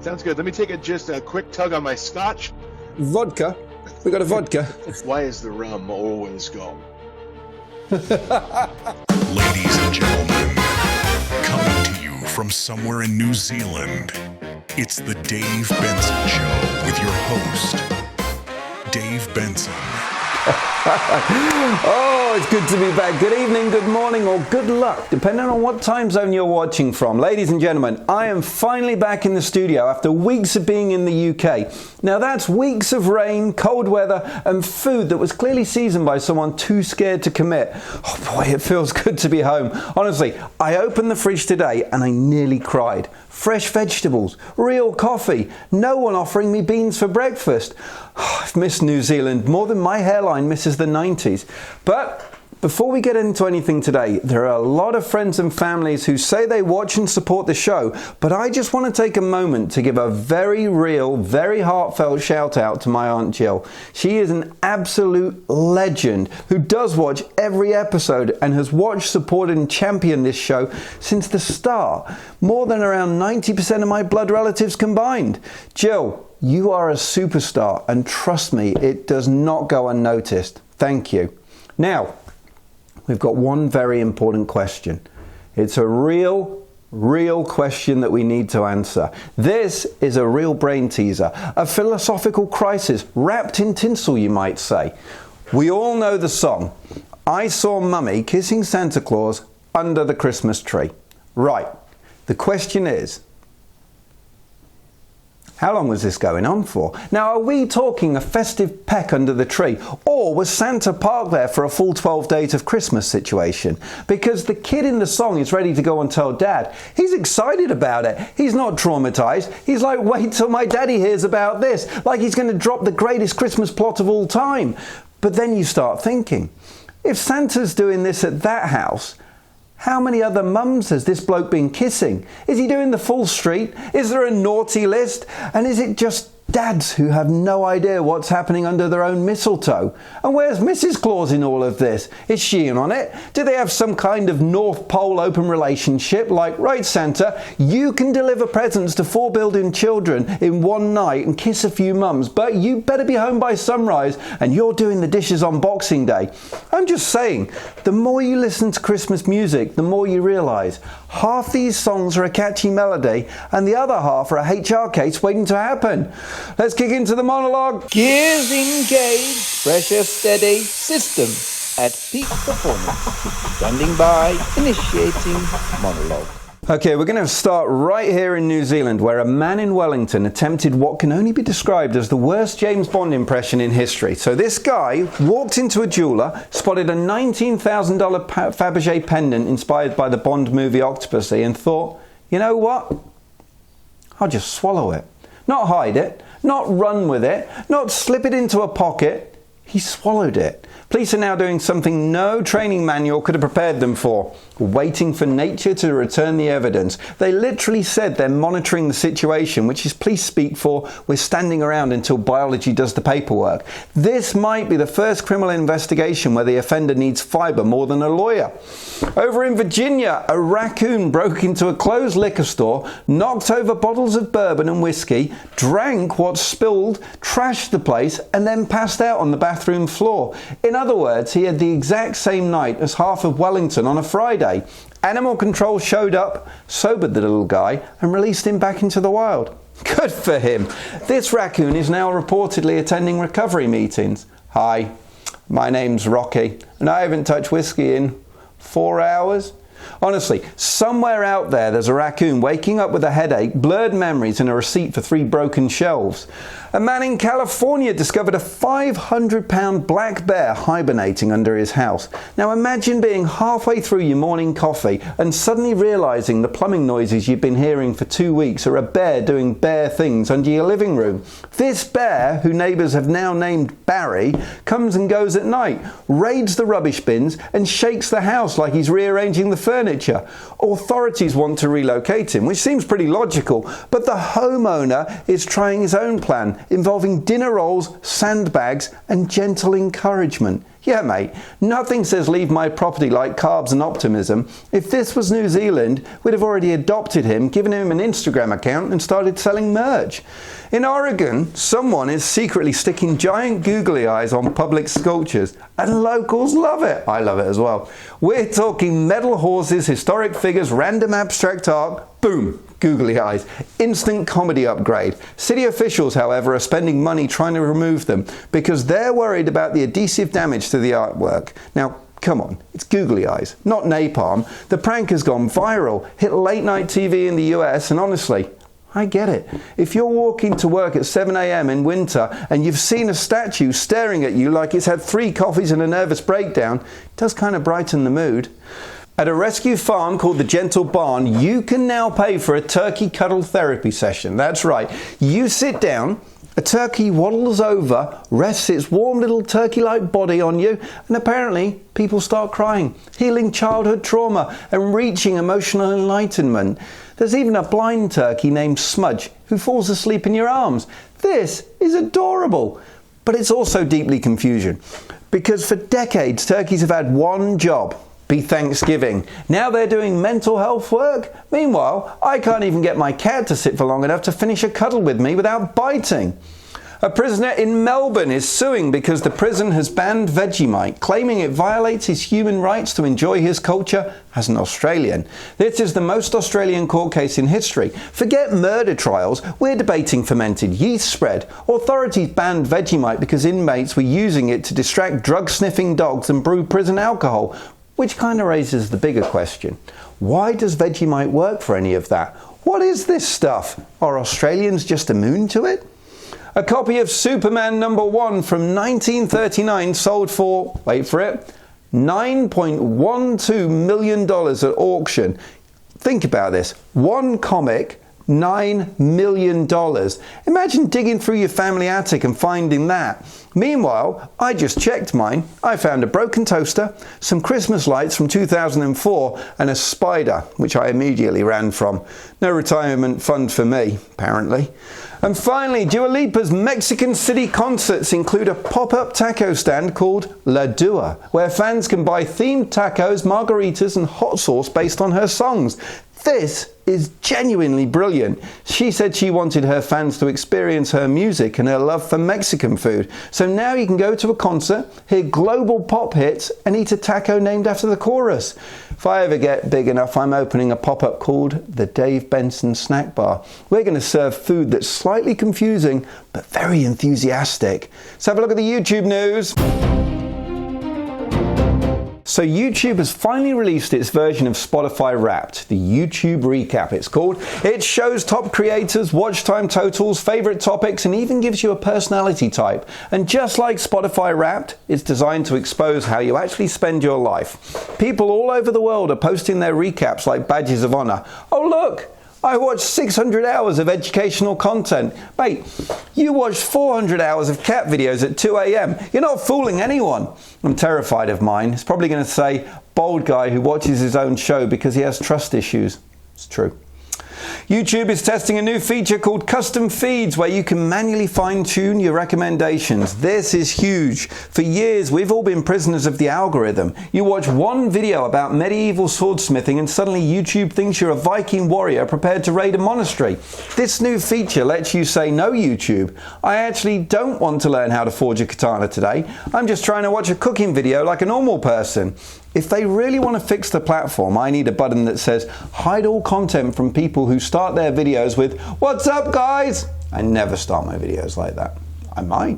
Sounds good. Let me take just a quick tug on my scotch. Vodka? We got a vodka. Why is the rum always gone? Ladies and gentlemen, coming to you from somewhere in New Zealand, it's the Dave Benson Show with your host, Dave Benson. Oh, it's good to be back. Good evening, good morning, or good luck, depending on what time zone you're watching from. Ladies and gentlemen, I am finally back in the studio after weeks of being in the UK. Now that's weeks of rain, cold weather, and food that was clearly seasoned by someone too scared to commit. Oh boy, it feels good to be home. Honestly, I opened the fridge today and I nearly cried. Fresh vegetables, real coffee, no one offering me beans for breakfast. Oh, I've missed New Zealand more than my hairline misses the 90s. But before we get into anything today, there are a lot of friends and families who say they watch and support the show, but I just want to take a moment to give a very real, very heartfelt shout out to my Aunt Jill. She is an absolute legend who does watch every episode and has watched, supported and championed this show since the start. More than around 90% of my blood relatives combined. Jill, you are a superstar, and trust me, it does not go unnoticed. Thank you. Now, we've got one very important question. It's a real question that we need to answer. This is a real brain teaser, a philosophical crisis wrapped in tinsel, you might say. We all know the song, I Saw Mummy Kissing Santa Claus Under the Christmas Tree. Right, the question is, how long was this going on for? Now, are we talking a festive peck under the tree? Or was Santa parked there for a full 12 days of Christmas situation? Because the kid in the song is ready to go and tell Dad. He's excited about it. He's not traumatized. He's like, wait till my daddy hears about this. Like he's going to drop the greatest Christmas plot of all time. But then you start thinking, if Santa's doing this at that house, how many other mums has this bloke been kissing? Is he doing the full street? Is there a naughty list? And is it just dads who have no idea what's happening under their own mistletoe? And where's Mrs. Claus in all of this? Is she in on it? Do they have some kind of North Pole open relationship? Like, right Santa, you can deliver presents to 4 billion children in one night and kiss a few mums, but you better be home by sunrise and you're doing the dishes on Boxing Day. I'm just saying, the more you listen to Christmas music, the more you realise half these songs are a catchy melody and the other half are a HR case waiting to happen. Let's kick into the monologue. Gears engaged, pressure steady, system at peak performance. Standing by, initiating monologue. Okay, we're going to start right here in New Zealand, where a man in Wellington attempted what can only be described as the worst James Bond impression in history. So this guy walked into a jeweller, spotted a $19,000 Fabergé pendant inspired by the Bond movie Octopussy and thought, you know what? I'll just swallow it. Not hide it, not run with it, not slip it into a pocket. He swallowed it. Police are now doing something no training manual could have prepared them for. Waiting for nature to return the evidence. They literally said they're monitoring the situation, which is police speak for we're standing around until biology does the paperwork. This might be the first criminal investigation where the offender needs fibre more than a lawyer. Over in Virginia, a raccoon broke into a closed liquor store, knocked over bottles of bourbon and whiskey, drank what spilled, trashed the place, and then passed out on the bathroom floor. In other words, he had the exact same night as half of Wellington on a Friday. Animal control showed up, sobered the little guy, and released him back into the wild. Good for him. This raccoon is now reportedly attending recovery meetings. Hi, my name's Rocky, and I haven't touched whiskey in 4 hours. Honestly, somewhere out there's a raccoon waking up with a headache, blurred memories and a receipt for 3 broken shelves. A man in California discovered a 500-pound black bear hibernating under his house. Now imagine being halfway through your morning coffee and suddenly realising the plumbing noises you've been hearing for 2 weeks are a bear doing bear things under your living room. This bear, who neighbours have now named Barry, comes and goes at night, raids the rubbish bins and shakes the house like he's rearranging the furniture. Authorities want to relocate him, which seems pretty logical, but the homeowner is trying his own plan, involving dinner rolls, sandbags and gentle encouragement. Yeah, mate, nothing says leave my property like carbs and optimism. If this was New Zealand, we'd have already adopted him, given him an Instagram account and started selling merch. In Oregon, someone is secretly sticking giant googly eyes on public sculptures, and locals love it. I love it as well. We're talking metal horses, historic figures, random abstract art, boom, googly eyes. Instant comedy upgrade. City officials, however, are spending money trying to remove them because they're worried about the adhesive damage to the artwork. Now, come on, it's googly eyes, not napalm. The prank has gone viral, hit late night TV in the US, and honestly, I get it. If you're walking to work at 7 a.m. in winter and you've seen a statue staring at you like it's had 3 coffees and a nervous breakdown, it does kind of brighten the mood. At a rescue farm called the Gentle Barn, you can now pay for a turkey cuddle therapy session. That's right. You sit down, a turkey waddles over, rests its warm little turkey-like body on you, and apparently people start crying, healing childhood trauma and reaching emotional enlightenment. There's even a blind turkey named Smudge who falls asleep in your arms. This is adorable, but it's also deeply confusing because for decades turkeys have had one job: be Thanksgiving. Now they're doing mental health work. Meanwhile, I can't even get my cat to sit for long enough to finish a cuddle with me without biting. A prisoner in Melbourne is suing because the prison has banned Vegemite, claiming it violates his human rights to enjoy his culture as an Australian. This is the most Australian court case in history. Forget murder trials, we're debating fermented yeast spread. Authorities banned Vegemite because inmates were using it to distract drug-sniffing dogs and brew prison alcohol. Which kind of raises the bigger question. Why does Vegemite work for any of that? What is this stuff? Are Australians just immune to it? A copy of Superman #1 from 1939 sold for, wait for it, $9.12 million at auction. Think about this. One comic, $9 million. Imagine digging through your family attic and finding that. Meanwhile, I just checked mine. I found a broken toaster, some Christmas lights from 2004, and a spider, which I immediately ran from. No retirement fund for me, apparently. And finally, Dua Lipa's Mexican City concerts include a pop-up taco stand called La Dua, where fans can buy themed tacos, margaritas, and hot sauce based on her songs. This is genuinely brilliant. She said she wanted her fans to experience her music and her love for Mexican food. So now you can go to a concert, hear global pop hits, and eat a taco named after the chorus. If I ever get big enough, I'm opening a pop-up called the Dave Benson Snack Bar. We're going to serve food that's slightly confusing, but very enthusiastic. Let's have a look at the YouTube news. So YouTube has finally released its version of Spotify Wrapped, the YouTube Recap it's called. It shows top creators, watch time totals, favourite topics, and even gives you a personality type. And just like Spotify Wrapped, it's designed to expose how you actually spend your life. People all over the world are posting their recaps like badges of honour. Oh look! I watched 600 hours of educational content. Mate, you watched 400 hours of cat videos at 2 a.m. You're not fooling anyone. I'm terrified of mine. It's probably going to say, bald guy who watches his own show because he has trust issues. It's true. YouTube is testing a new feature called Custom Feeds where you can manually fine-tune your recommendations. This is huge. For years, we've all been prisoners of the algorithm. You watch one video about medieval swordsmithing and suddenly YouTube thinks you're a Viking warrior prepared to raid a monastery. This new feature lets you say, no YouTube, I actually don't want to learn how to forge a katana today. I'm just trying to watch a cooking video like a normal person. If they really want to fix the platform, I need a button that says, hide all content from people who start their videos with, what's up guys? I never start my videos like that. I might.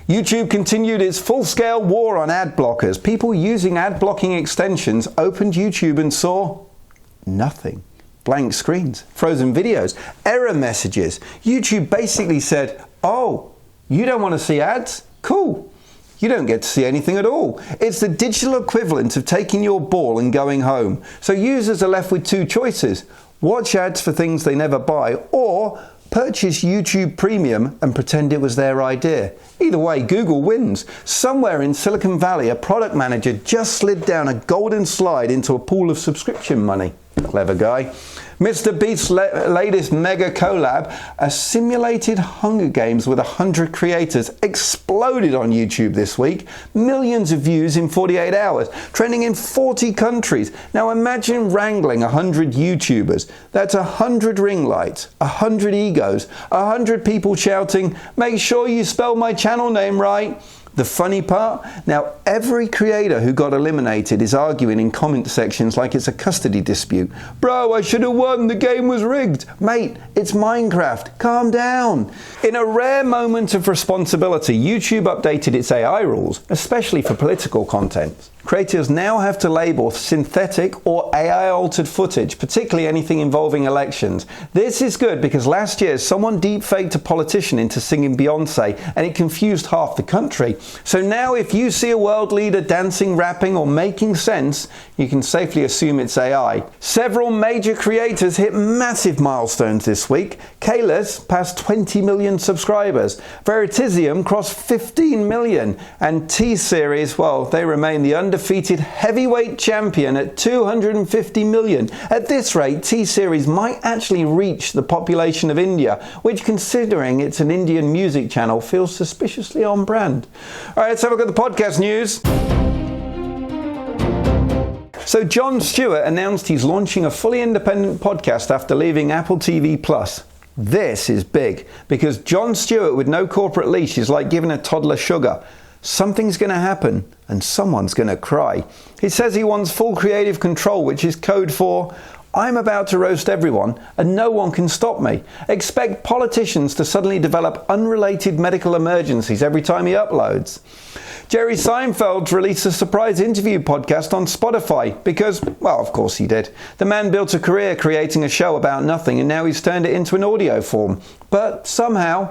YouTube continued its full-scale war on ad blockers. People using ad blocking extensions opened YouTube and saw nothing. Blank screens, frozen videos, error messages. YouTube basically said, oh, you don't want to see ads? Cool. You don't get to see anything at all. It's the digital equivalent of taking your ball and going home. So users are left with two choices. Watch ads for things they never buy, or purchase YouTube Premium and pretend it was their idea. Either way, Google wins. Somewhere in Silicon Valley, a product manager just slid down a golden slide into a pool of subscription money. Clever guy. Mr. Beast's latest mega collab, a simulated Hunger Games with 100 creators, exploded on YouTube this week. Millions of views in 48 hours, trending in 40 countries. Now imagine wrangling 100 YouTubers. That's 100 ring lights, 100 egos, 100 people shouting, "Make sure you spell my channel name right." The funny part? Now, every creator who got eliminated is arguing in comment sections like it's a custody dispute. "Bro, I should have won, the game was rigged." Mate, it's Minecraft, calm down. In a rare moment of responsibility, YouTube updated its AI rules, especially for political content. Creators now have to label synthetic or AI-altered footage, particularly anything involving elections. This is good because last year someone deepfaked a politician into singing Beyonce and it confused half the country. So now if you see a world leader dancing, rapping or making sense, you can safely assume it's AI. Several major creators hit massive milestones this week. Kayla's passed 20 million subscribers. Veritasium crossed 15 million. And T-Series, well, they remain the undefeated heavyweight champion at 250 million. At this rate, T-Series might actually reach the population of India, which, considering it's an Indian music channel, feels suspiciously on brand. All right, let's have a look at the podcast news. So Jon Stewart announced he's launching a fully independent podcast after leaving Apple TV+. This is big, because Jon Stewart with no corporate leash is like giving a toddler sugar. Something's going to happen, and someone's going to cry. He says he wants full creative control, which is code for, "I'm about to roast everyone, and no one can stop me." Expect politicians to suddenly develop unrelated medical emergencies every time he uploads. Jerry Seinfeld released a surprise interview podcast on Spotify because, well, of course he did. The man built a career creating a show about nothing, and now he's turned it into an audio form. But somehow,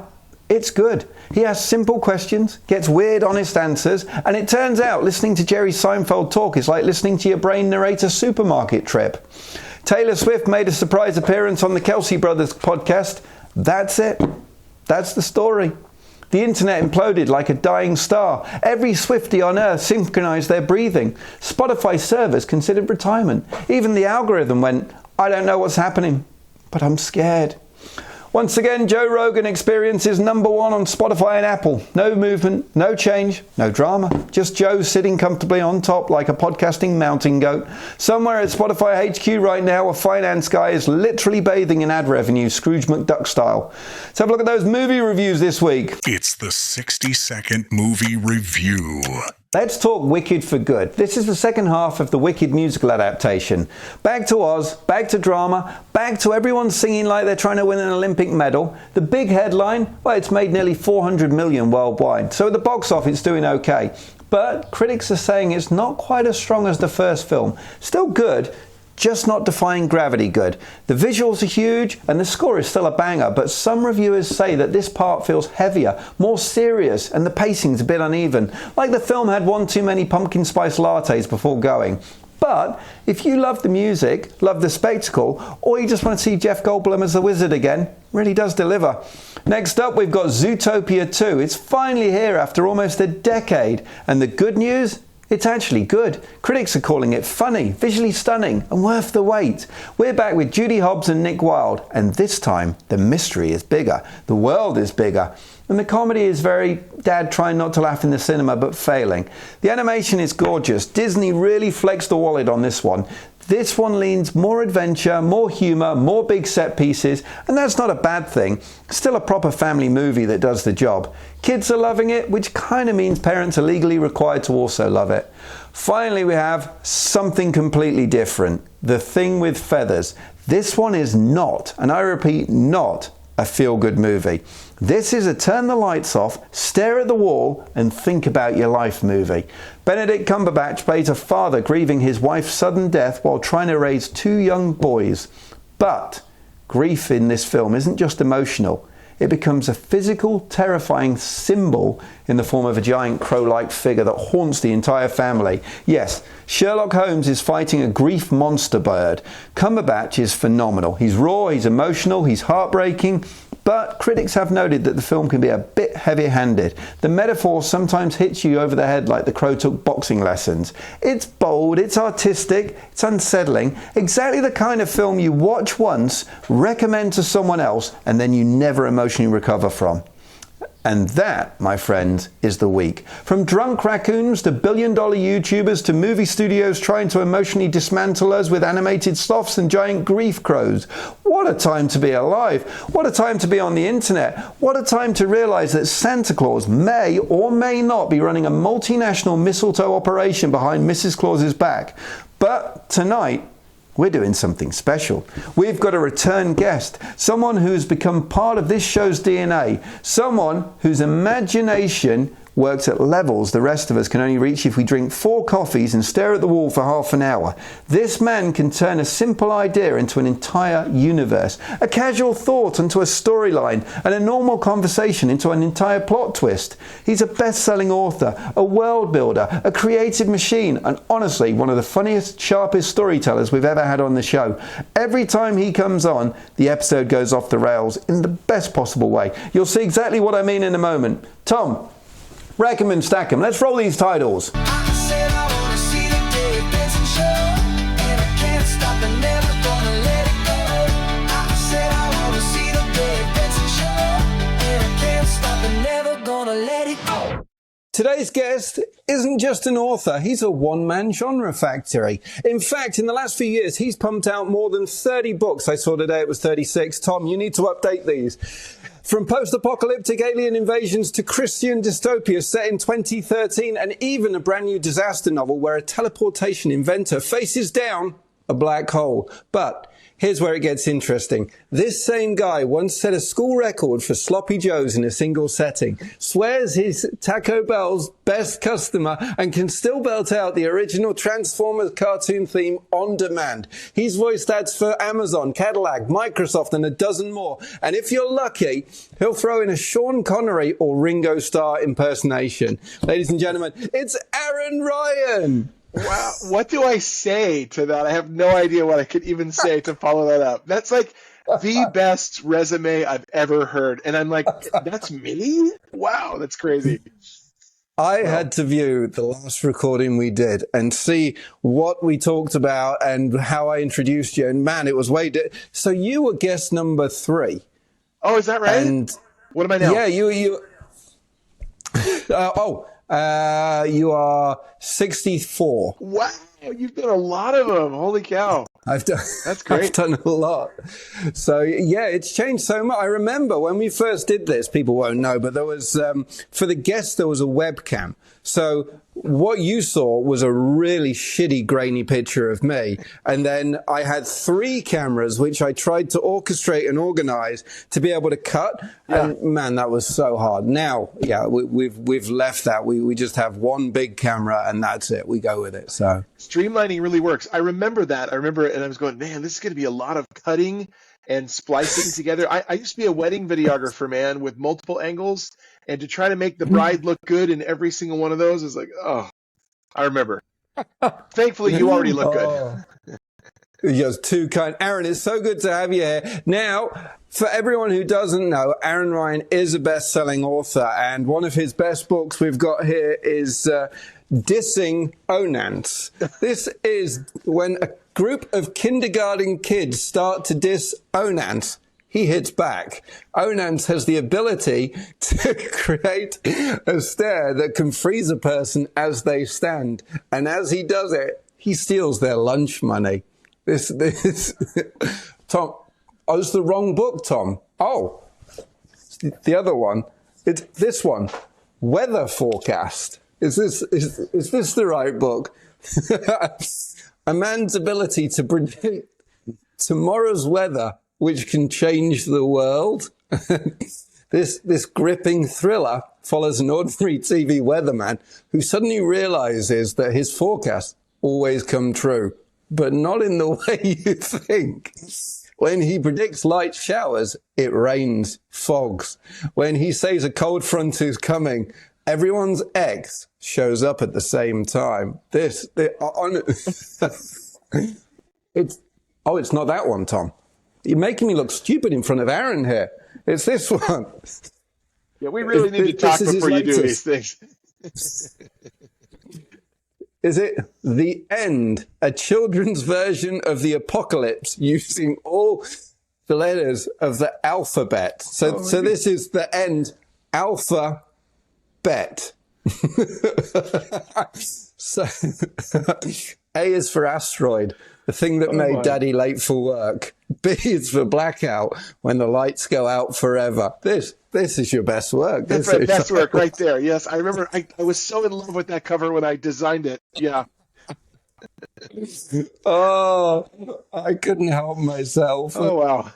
it's good. He asks simple questions, gets weird, honest answers, and it turns out listening to Jerry Seinfeld talk is like listening to your brain narrate a supermarket trip. Taylor Swift made a surprise appearance on the Kelsey Brothers podcast. That's it. That's the story. The internet imploded like a dying star. Every Swiftie on earth synchronized their breathing. Spotify servers considered retirement. Even the algorithm went, "I don't know what's happening, but I'm scared." Once again, Joe Rogan Experience is #1 on Spotify and Apple. No movement, no change, no drama. Just Joe sitting comfortably on top like a podcasting mountain goat. Somewhere at Spotify HQ right now, a finance guy is literally bathing in ad revenue, Scrooge McDuck style. Let's have a look at those movie reviews this week. It's the 60-second movie review. Let's talk Wicked for good. This is the second half of the Wicked musical adaptation. Back to Oz, back to drama, back to everyone singing like they're trying to win an Olympic medal. The big headline, well, it's made nearly 400 million worldwide, so at the box office it's doing okay. But critics are saying it's not quite as strong as the first film. Still good, just not defying gravity good. The visuals are huge and the score is still a banger, but some reviewers say that this part feels heavier, more serious, and the pacing's a bit uneven, like the film had one too many pumpkin spice lattes before going. But if you love the music, love the spectacle, or you just want to see Jeff Goldblum as the wizard again, really does deliver. Next up, we've got Zootopia 2. It's finally here after almost a decade, and the good news? It's actually good. Critics are calling it funny, visually stunning, and worth the wait. We're back with Judy Hobbs and Nick Wilde, and this time the mystery is bigger, the world is bigger, and the comedy is very dad trying not to laugh in the cinema but failing. The animation is gorgeous. Disney really flexed the wallet on this one. This one leans more adventure, more humour, more big set pieces, and that's not a bad thing. Still a proper family movie that does the job. Kids are loving it, which kind of means parents are legally required to also love it. Finally, we have something completely different. The Thing with Feathers. This one is not, and I repeat, not a feel-good movie. This is a turn the lights off, stare at the wall, and think about your life movie. Benedict Cumberbatch plays a father grieving his wife's sudden death while trying to raise 2 young boys. But grief in this film isn't just emotional. It becomes a physical, terrifying symbol in the form of a giant crow-like figure that haunts the entire family. Yes, Sherlock Holmes is fighting a grief monster bird. Cumberbatch is phenomenal. He's raw, he's emotional, he's heartbreaking, but critics have noted that the film can be a bit heavy-handed. The metaphor sometimes hits you over the head like The Crow took boxing lessons. It's bold, it's artistic, it's unsettling, exactly the kind of film you watch once, recommend to someone else, and then you never emotionally recover from. And that, my friends, is the week. From drunk raccoons to billion-dollar YouTubers to movie studios trying to emotionally dismantle us with animated sloths and giant grief crows. What a time to be alive. What a time to be on the internet. What a time to realize that Santa Claus may or may not be running a multinational mistletoe operation behind Mrs. Claus's back. But tonight, we're doing something special. We've got a return guest, someone who's become part of this show's DNA, someone whose imagination works at levels the rest of us can only reach if we drink 4 coffees and stare at the wall for half an hour. This man can turn a simple idea into an entire universe, a casual thought into a storyline, and a normal conversation into an entire plot twist. He's a best-selling author, a world builder, a creative machine, and honestly, one of the funniest, sharpest storytellers we've ever had on the show. Every time he comes on, the episode goes off the rails in the best possible way. You'll see exactly what I mean in a moment. Tom, rack 'em and stack 'em. Let's roll these titles. I said I wanna see the Dave Benson show, and I can't stop and never gonna let it go. I said I wanna see the Dave Benson show, and I can't stop and never gonna let it go. Today's guest isn't just an author, he's a one-man genre factory. In fact, in the last few years, he's pumped out more than 30 books. I saw today it was 36. Tom, you need to update these. From post-apocalyptic alien invasions to Christian dystopias set in 2013, and even a brand new disaster novel where a teleportation inventor faces down a black hole. But here's where it gets interesting. This same guy once set a school record for sloppy joes in a single setting, swears he's Taco Bell's best customer, and can still belt out the original Transformers cartoon theme on demand. He's voiced ads for Amazon, Cadillac, Microsoft, and a dozen more. And if you're lucky, he'll throw in a Sean Connery or Ringo Starr impersonation. Ladies and gentlemen, it's Aaron Ryan. Wow, what do I say to that? I have no idea what I could even say to follow that up. That's like the best resume I've ever heard. And I'm like, that's me? Wow, that's crazy. I had to view the last recording we did and see what we talked about and how I introduced you. And man, it was so you were guest number 3. Oh, is that right? And what am I now? yeah, you you are 64. Wow, you've done a lot of them. Holy cow. That's great. I've done a lot. So yeah, it's changed so much. I remember when we first did this, people won't know, but there was, for the guests, there was a webcam. So what you saw was a really shitty, grainy picture of me. And then I had 3 cameras, which I tried to orchestrate and organize to be able to cut. Yeah. And man, that was so hard. Now, yeah, we've left that. We just have one big camera and that's it. We go with it. So streamlining really works. I remember that. I remember it and I was going, man, this is going to be a lot of cutting and splicing together. I used to be a wedding videographer, man, with multiple angles. And to try to make the bride look good in every single one of those is like, oh, I remember. Thankfully, you already look good. You're too kind. Aaron, it's so good to have you here. Now, for everyone who doesn't know, Aaron Ryan is a best-selling author. And one of his best books we've got here is Dissing Onance. This is when a group of kindergarten kids start to diss Onance. He hits back. Onance has the ability to create a stare that can freeze a person as they stand. And as he does it, he steals their lunch money. This, Tom, oh, it's the wrong book, Tom. Oh, the other one. It's this one. Weather forecast. Is this the right book? A man's ability to predict tomorrow's weather, which can change the world. This gripping thriller follows an ordinary TV weatherman who suddenly realizes that his forecasts always come true, but not in the way you think. When he predicts light showers, it rains fogs. When he says a cold front is coming, everyone's ex shows up at the same time. It's not that one, Tom. You're making me look stupid in front of Aaron here. It's this one. Yeah, we really need to This talk is his before you do latest. these things. Is it The End, a children's version of the apocalypse using all the letters of the alphabet? So this is The End, Alpha Bet. So A is for asteroid, the thing that made my. Daddy late for work. B is for blackout, when the lights go out forever. This is your best work. That's This right, is- best work right there. Yes, I remember I was so in love with that cover when I designed it. Yeah. Oh, I couldn't help myself. Oh, wow.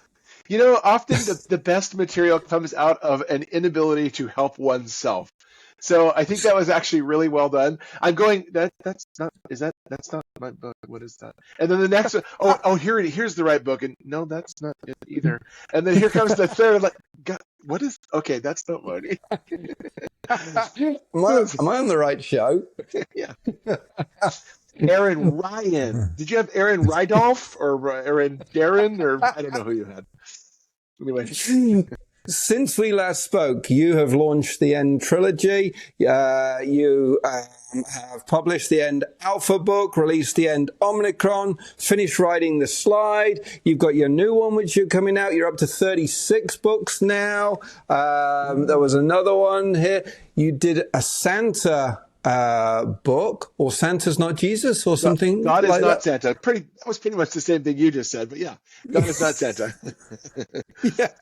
You know, often the best material comes out of an inability to help oneself. So I think that was actually really well done. I'm going, that's not my book. What is that? And then the next one, here's the right book. And no, that's not it either. And then here comes the third, like, God, what is, okay, that's not mine. Am I on the right show? Yeah. Aaron Ryan. Did you have Aaron Rydolph or Aaron Darren, or I don't know who you had. Anyway. Since we last spoke, you have launched the End trilogy. You have published the End Alpha book, released the End Omnicron, finished writing the slide. You've got your new one, which you're coming out. You're up to 36 books now. There was another one here. You did a Santa book, or Santa's Not Jesus, or something. God is like not that. Santa. That was pretty much the same thing you just said, but yeah, God is not Santa. Yeah.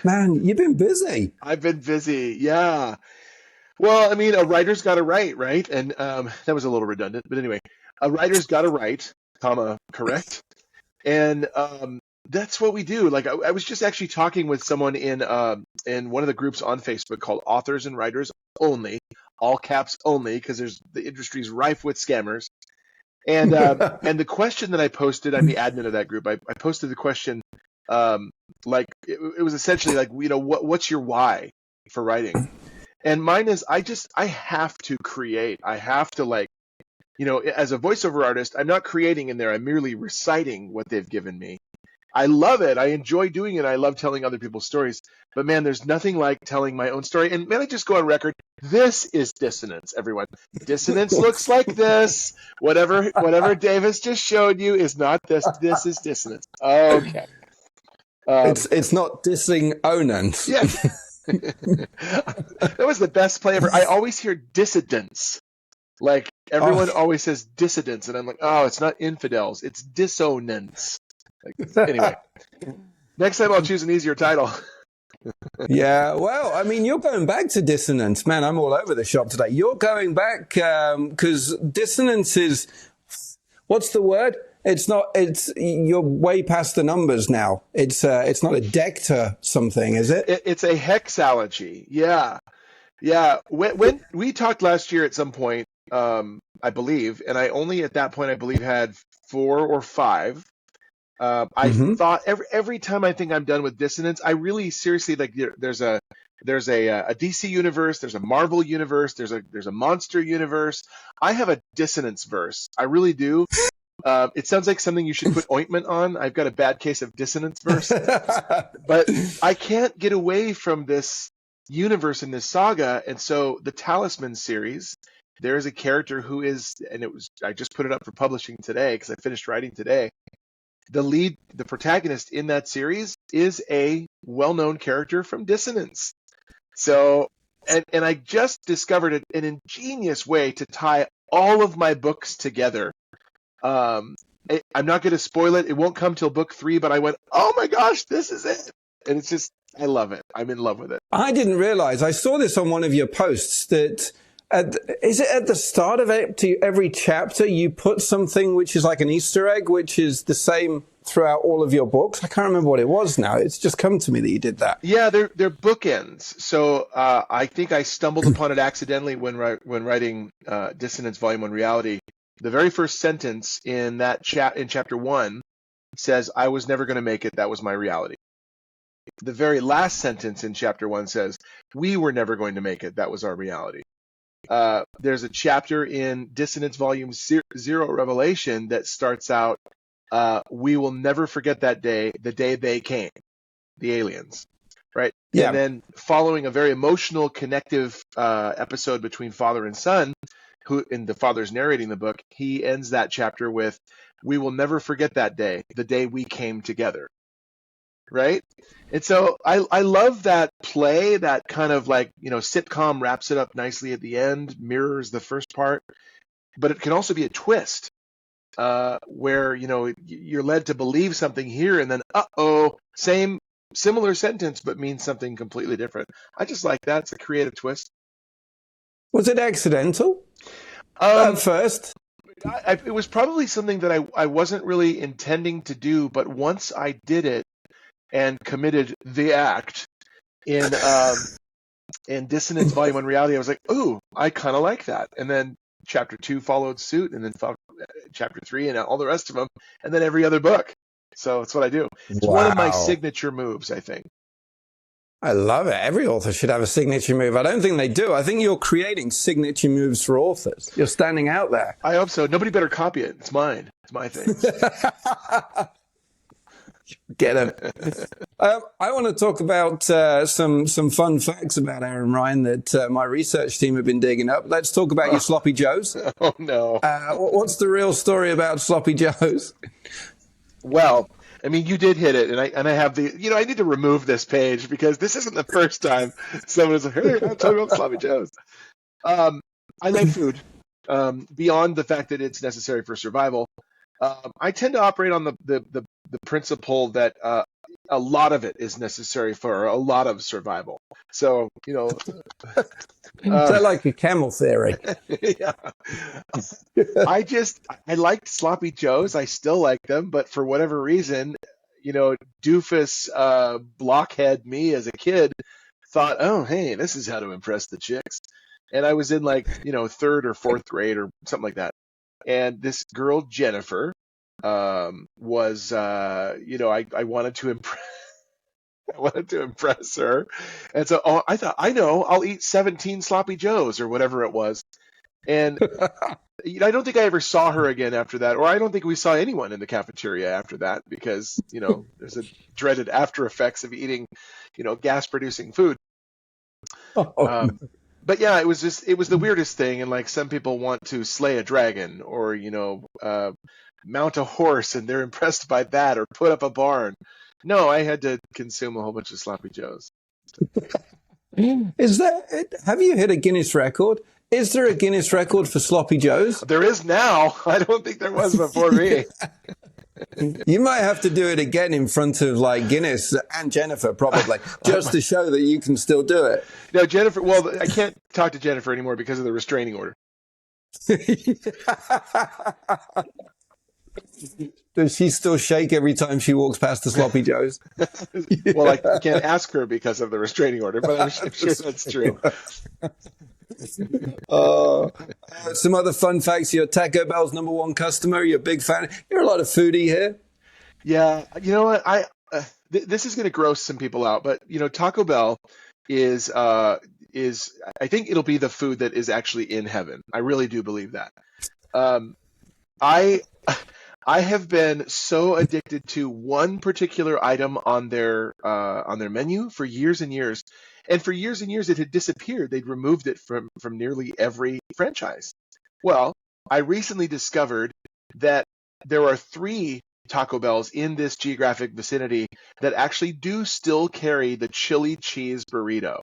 Man, you've been busy. I've been busy. Yeah. Well, I mean, a writer's got to write, right? And that was a little redundant, but anyway, a writer's got to write, comma, correct. And that's what we do. Like I was just actually talking with someone in one of the groups on Facebook called Authors and Writers Only, all caps only, because the industry's rife with scammers. And and the question that I posted, I'm the admin of that group. I posted the question, like it was essentially like, you know, what's your why for writing? And mine is I have to create. I have to, like, you know, as a voiceover artist, I'm not creating in there. I'm merely reciting what they've given me. I love it. I enjoy doing it. I love telling other people's stories. But man, there's nothing like telling my own story. And man, I just go on record. This is dissonance, everyone. Dissonance looks like this. Whatever Davis just showed you is not this. This is dissonance. Okay. It's not dissing onance. Yeah. That was the best play ever. I always hear dissidents. Like everyone always says dissidents, and I'm like, oh, it's not infidels. It's dissonance. Like, anyway, next time I'll choose an easier title. Yeah, well, I mean, you're going back to dissonance. Man, I'm all over the shop today. You're going back because dissonance is, what's the word? You're way past the numbers now. It's not a decta something, is it? It's a hexalogy. Yeah. Yeah. When we talked last year at some point, I believe, and I only at that point, I believe, had 4 or 5. I thought every time I think I'm done with dissonance, I really seriously, like, there's a DC universe, there's a Marvel universe, there's a monster universe. I have a dissonance verse. I really do. It sounds like something you should put ointment on. I've got a bad case of dissonance verse, but I can't get away from this universe in this saga. And so the Talisman series, there is a character who is, and I just put it up for publishing today because I finished writing today. The protagonist in that series is a well-known character from Dissonance. So, and I just discovered an ingenious way to tie all of my books together. I'm not going to spoil it. It won't come till book 3, but I went, oh my gosh, this is it. And it's just, I love it. I'm in love with it. I didn't realize, I saw this on one of your posts, that is it at the start of every chapter you put something which is like an Easter egg, which is the same throughout all of your books? I can't remember what it was now. It's just come to me that you did that. Yeah, they're bookends. So I think I stumbled upon it accidentally when writing Dissonance Volume 1 Reality. The very first sentence in in chapter 1 says, I was never going to make it. That was my reality. The very last sentence in chapter 1 says, we were never going to make it. That was our reality. There's a chapter in Dissonance Volume 0 Revelation that starts out, we will never forget that day, the day they came, the aliens. Yeah. And then following a very emotional, connective episode between father and son, who, and the father's narrating the book, he ends that chapter with, "We will never forget that day, the day we came together." Right? And so I love that play, that kind of like, sitcom wraps it up nicely at the end, mirrors the first part, but it can also be a twist where, you're led to believe something here and then, similar sentence, but means something completely different. I just like that. It's a creative twist. Was it accidental Um, at first? it was probably something that I wasn't really intending to do, but once I did it and committed the act in Dissonance Volume 1 Reality, I was like, ooh, I kind of like that. And then chapter 2 followed suit, and then chapter 3 and all the rest of them, and then every other book. So that's what I do. It's one of my signature moves, I think. I love it. Every author should have a signature move. I don't think they do. I think you're creating signature moves for authors. You're standing out there. I hope so. Nobody better copy it. It's mine. It's my thing. Get it. I want to talk about some fun facts about Aaron Ryan that my research team have been digging up. Let's talk about your sloppy joes. Oh, no. What's the real story about sloppy joes? Well, I mean, you did hit it, and I have the, I need to remove this page because this isn't the first time someone is like, hey, I'm talking about sloppy joes. I like food, beyond the fact that it's necessary for survival. I tend to operate on the principle that a lot of it is necessary for a lot of survival. So, Is that like a camel theory? yeah. I liked sloppy joes. I still like them, but for whatever reason, doofus blockhead me as a kid thought, oh, hey, this is how to impress the chicks. And I was in like, third or fourth grade or something like that. And this girl, Jennifer, was, I wanted to impress. I wanted to impress her. And so I thought, I know, I'll eat 17 sloppy joes or whatever it was. And I don't think I ever saw her again after that, or I don't think we saw anyone in the cafeteria after that because, there's a dreaded after effects of eating, gas-producing food. But yeah, it was the weirdest thing. And like some people want to slay a dragon or, mount a horse and they're impressed by that, or put up a barn. No, I had to consume a whole bunch of sloppy joes. Have you hit a Guinness record? Is there a Guinness record for sloppy joes? There is now. I don't think there was before me. You might have to do it again in front of like Guinness and Jennifer, probably, just to show that you can still do it. No, Jennifer. Well, I can't talk to Jennifer anymore because of the restraining order. Does she still shake every time she walks past the sloppy joes? Well, I can't ask her because of the restraining order, but I'm sure that's true. Some other fun facts. You're Taco Bell's #1 customer. You're a big fan. You're a lot of foodie here. Yeah, you know what? This is going to gross some people out, but Taco Bell is I think it'll be the food that is actually in heaven. I really do believe that. I have been so addicted to one particular item on their menu for years and years. And for years and years, it had disappeared. They'd removed it from nearly every franchise. Well, I recently discovered that there are 3 Taco Bells in this geographic vicinity that actually do still carry the chili cheese burrito.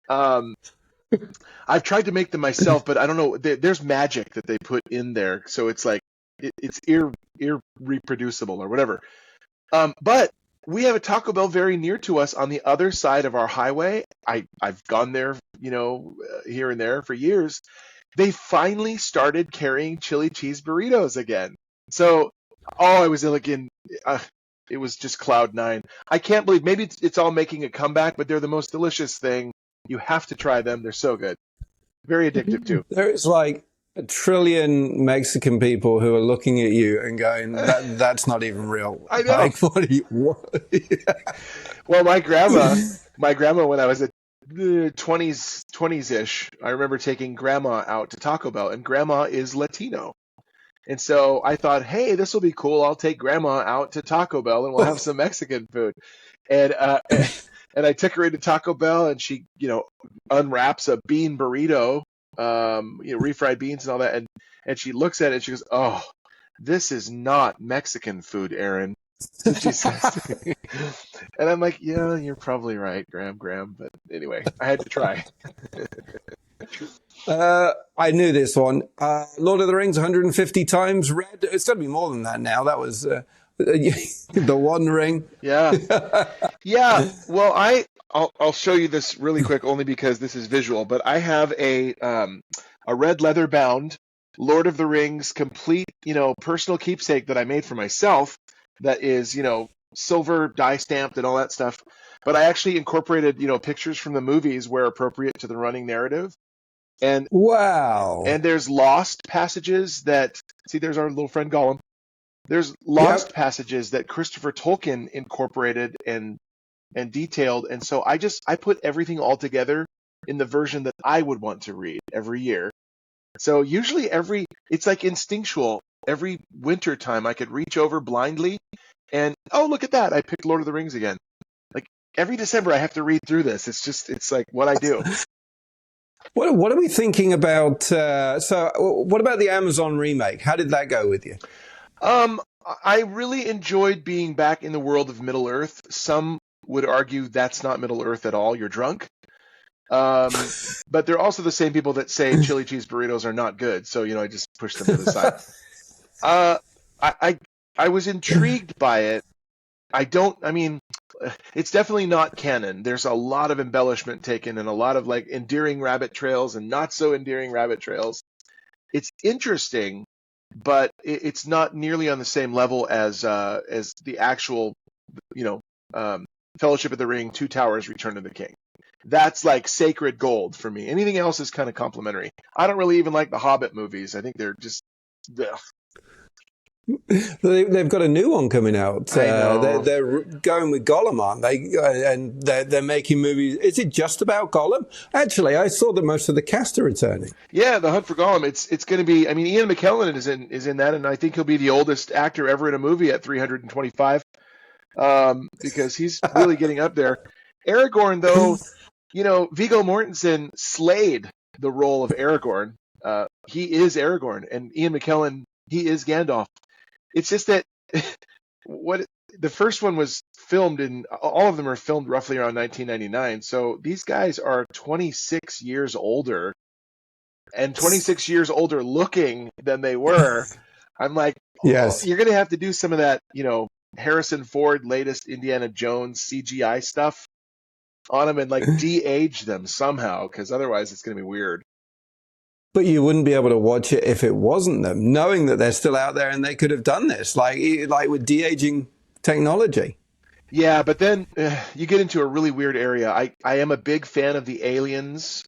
I've tried to make them myself, but I don't know. There's magic that they put in there, so it's like it's irreproducible or whatever. But we have a Taco Bell very near to us on the other side of our highway. I've gone there, here and there for years. They finally started carrying chili cheese burritos again. So, I was looking. It was just cloud 9. I can't believe. Maybe it's all making a comeback, but they're the most delicious thing. You have to try them. They're so good. Very addictive too. There's like a trillion Mexican people who are looking at you and going, that's not even real. I know. Like, what? Well, my grandma, when I was at 20s-ish, I remember taking grandma out to Taco Bell, and grandma is Latino. And so I thought, hey, this will be cool. I'll take grandma out to Taco Bell and we'll have some Mexican food. And And I took her into Taco Bell, and she, unwraps a bean burrito, refried beans and all that, and she looks at it and she goes, "Oh, this is not Mexican food, Aaron." She says to me. And I'm like, "Yeah, you're probably right, Graham." But anyway, I had to try. I knew this one. Lord of the Rings 150 times read. It's got to be more than that now. That was the One Ring. Yeah. Yeah. Well, I'll show you this really quick, only because this is visual. But I have a red leather bound Lord of the Rings complete, personal keepsake that I made for myself. That is, silver die stamped and all that stuff. But I actually incorporated, pictures from the movies where appropriate to the running narrative. And Wow. there's lost passages that, see, there's our little friend Gollum. There's lost passages that Christopher Tolkien incorporated and detailed, and so I put everything all together in the version that I would want to read every year. So usually it's like instinctual. Every winter time I could reach over blindly and, oh, look at that, I picked Lord of the Rings again. Like every December I have to read through this. It's like what I do. What are we thinking about? So what about the Amazon remake? How did that go with you? I really enjoyed being back in the world of Middle Earth. Some would argue that's not Middle Earth at all. You're drunk. But they're also the same people that say chili cheese burritos are not good. So, I just push them to the side. I was intrigued by it. It's definitely not canon. There's a lot of embellishment taken and a lot of like endearing rabbit trails and not so endearing rabbit trails. It's interesting, but it's not nearly on the same level as the actual, Fellowship of the Ring, Two Towers, Return of the King. That's like sacred gold for me. Anything else is kind of complimentary. I don't really even like the Hobbit movies. I think they're just, ugh. They've got a new one coming out. I know. They're going with Gollum, aren't they? And they're making movies. Is it just about Gollum? Actually, I saw that most of the cast are returning. Yeah, The Hunt for Gollum. It's going to be. I mean, Ian McKellen is in that, and I think he'll be the oldest actor ever in a movie at 325, because he's really getting up there. Aragorn, though, Viggo Mortensen slayed the role of Aragorn. He is Aragorn, and Ian McKellen, he is Gandalf. It's just that the first one was filmed all of them are filmed roughly around 1999. So these guys are 26 years older and 26 years older looking than they were. I'm like, Yes. you're going to have to do some of that, Harrison Ford latest Indiana Jones CGI stuff on them and like de-age them somehow, because otherwise it's going to be weird. But you wouldn't be able to watch it if it wasn't them, knowing that they're still out there and they could have done this, like with de-aging technology. Yeah, but then you get into a really weird area. I am a big fan of the Aliens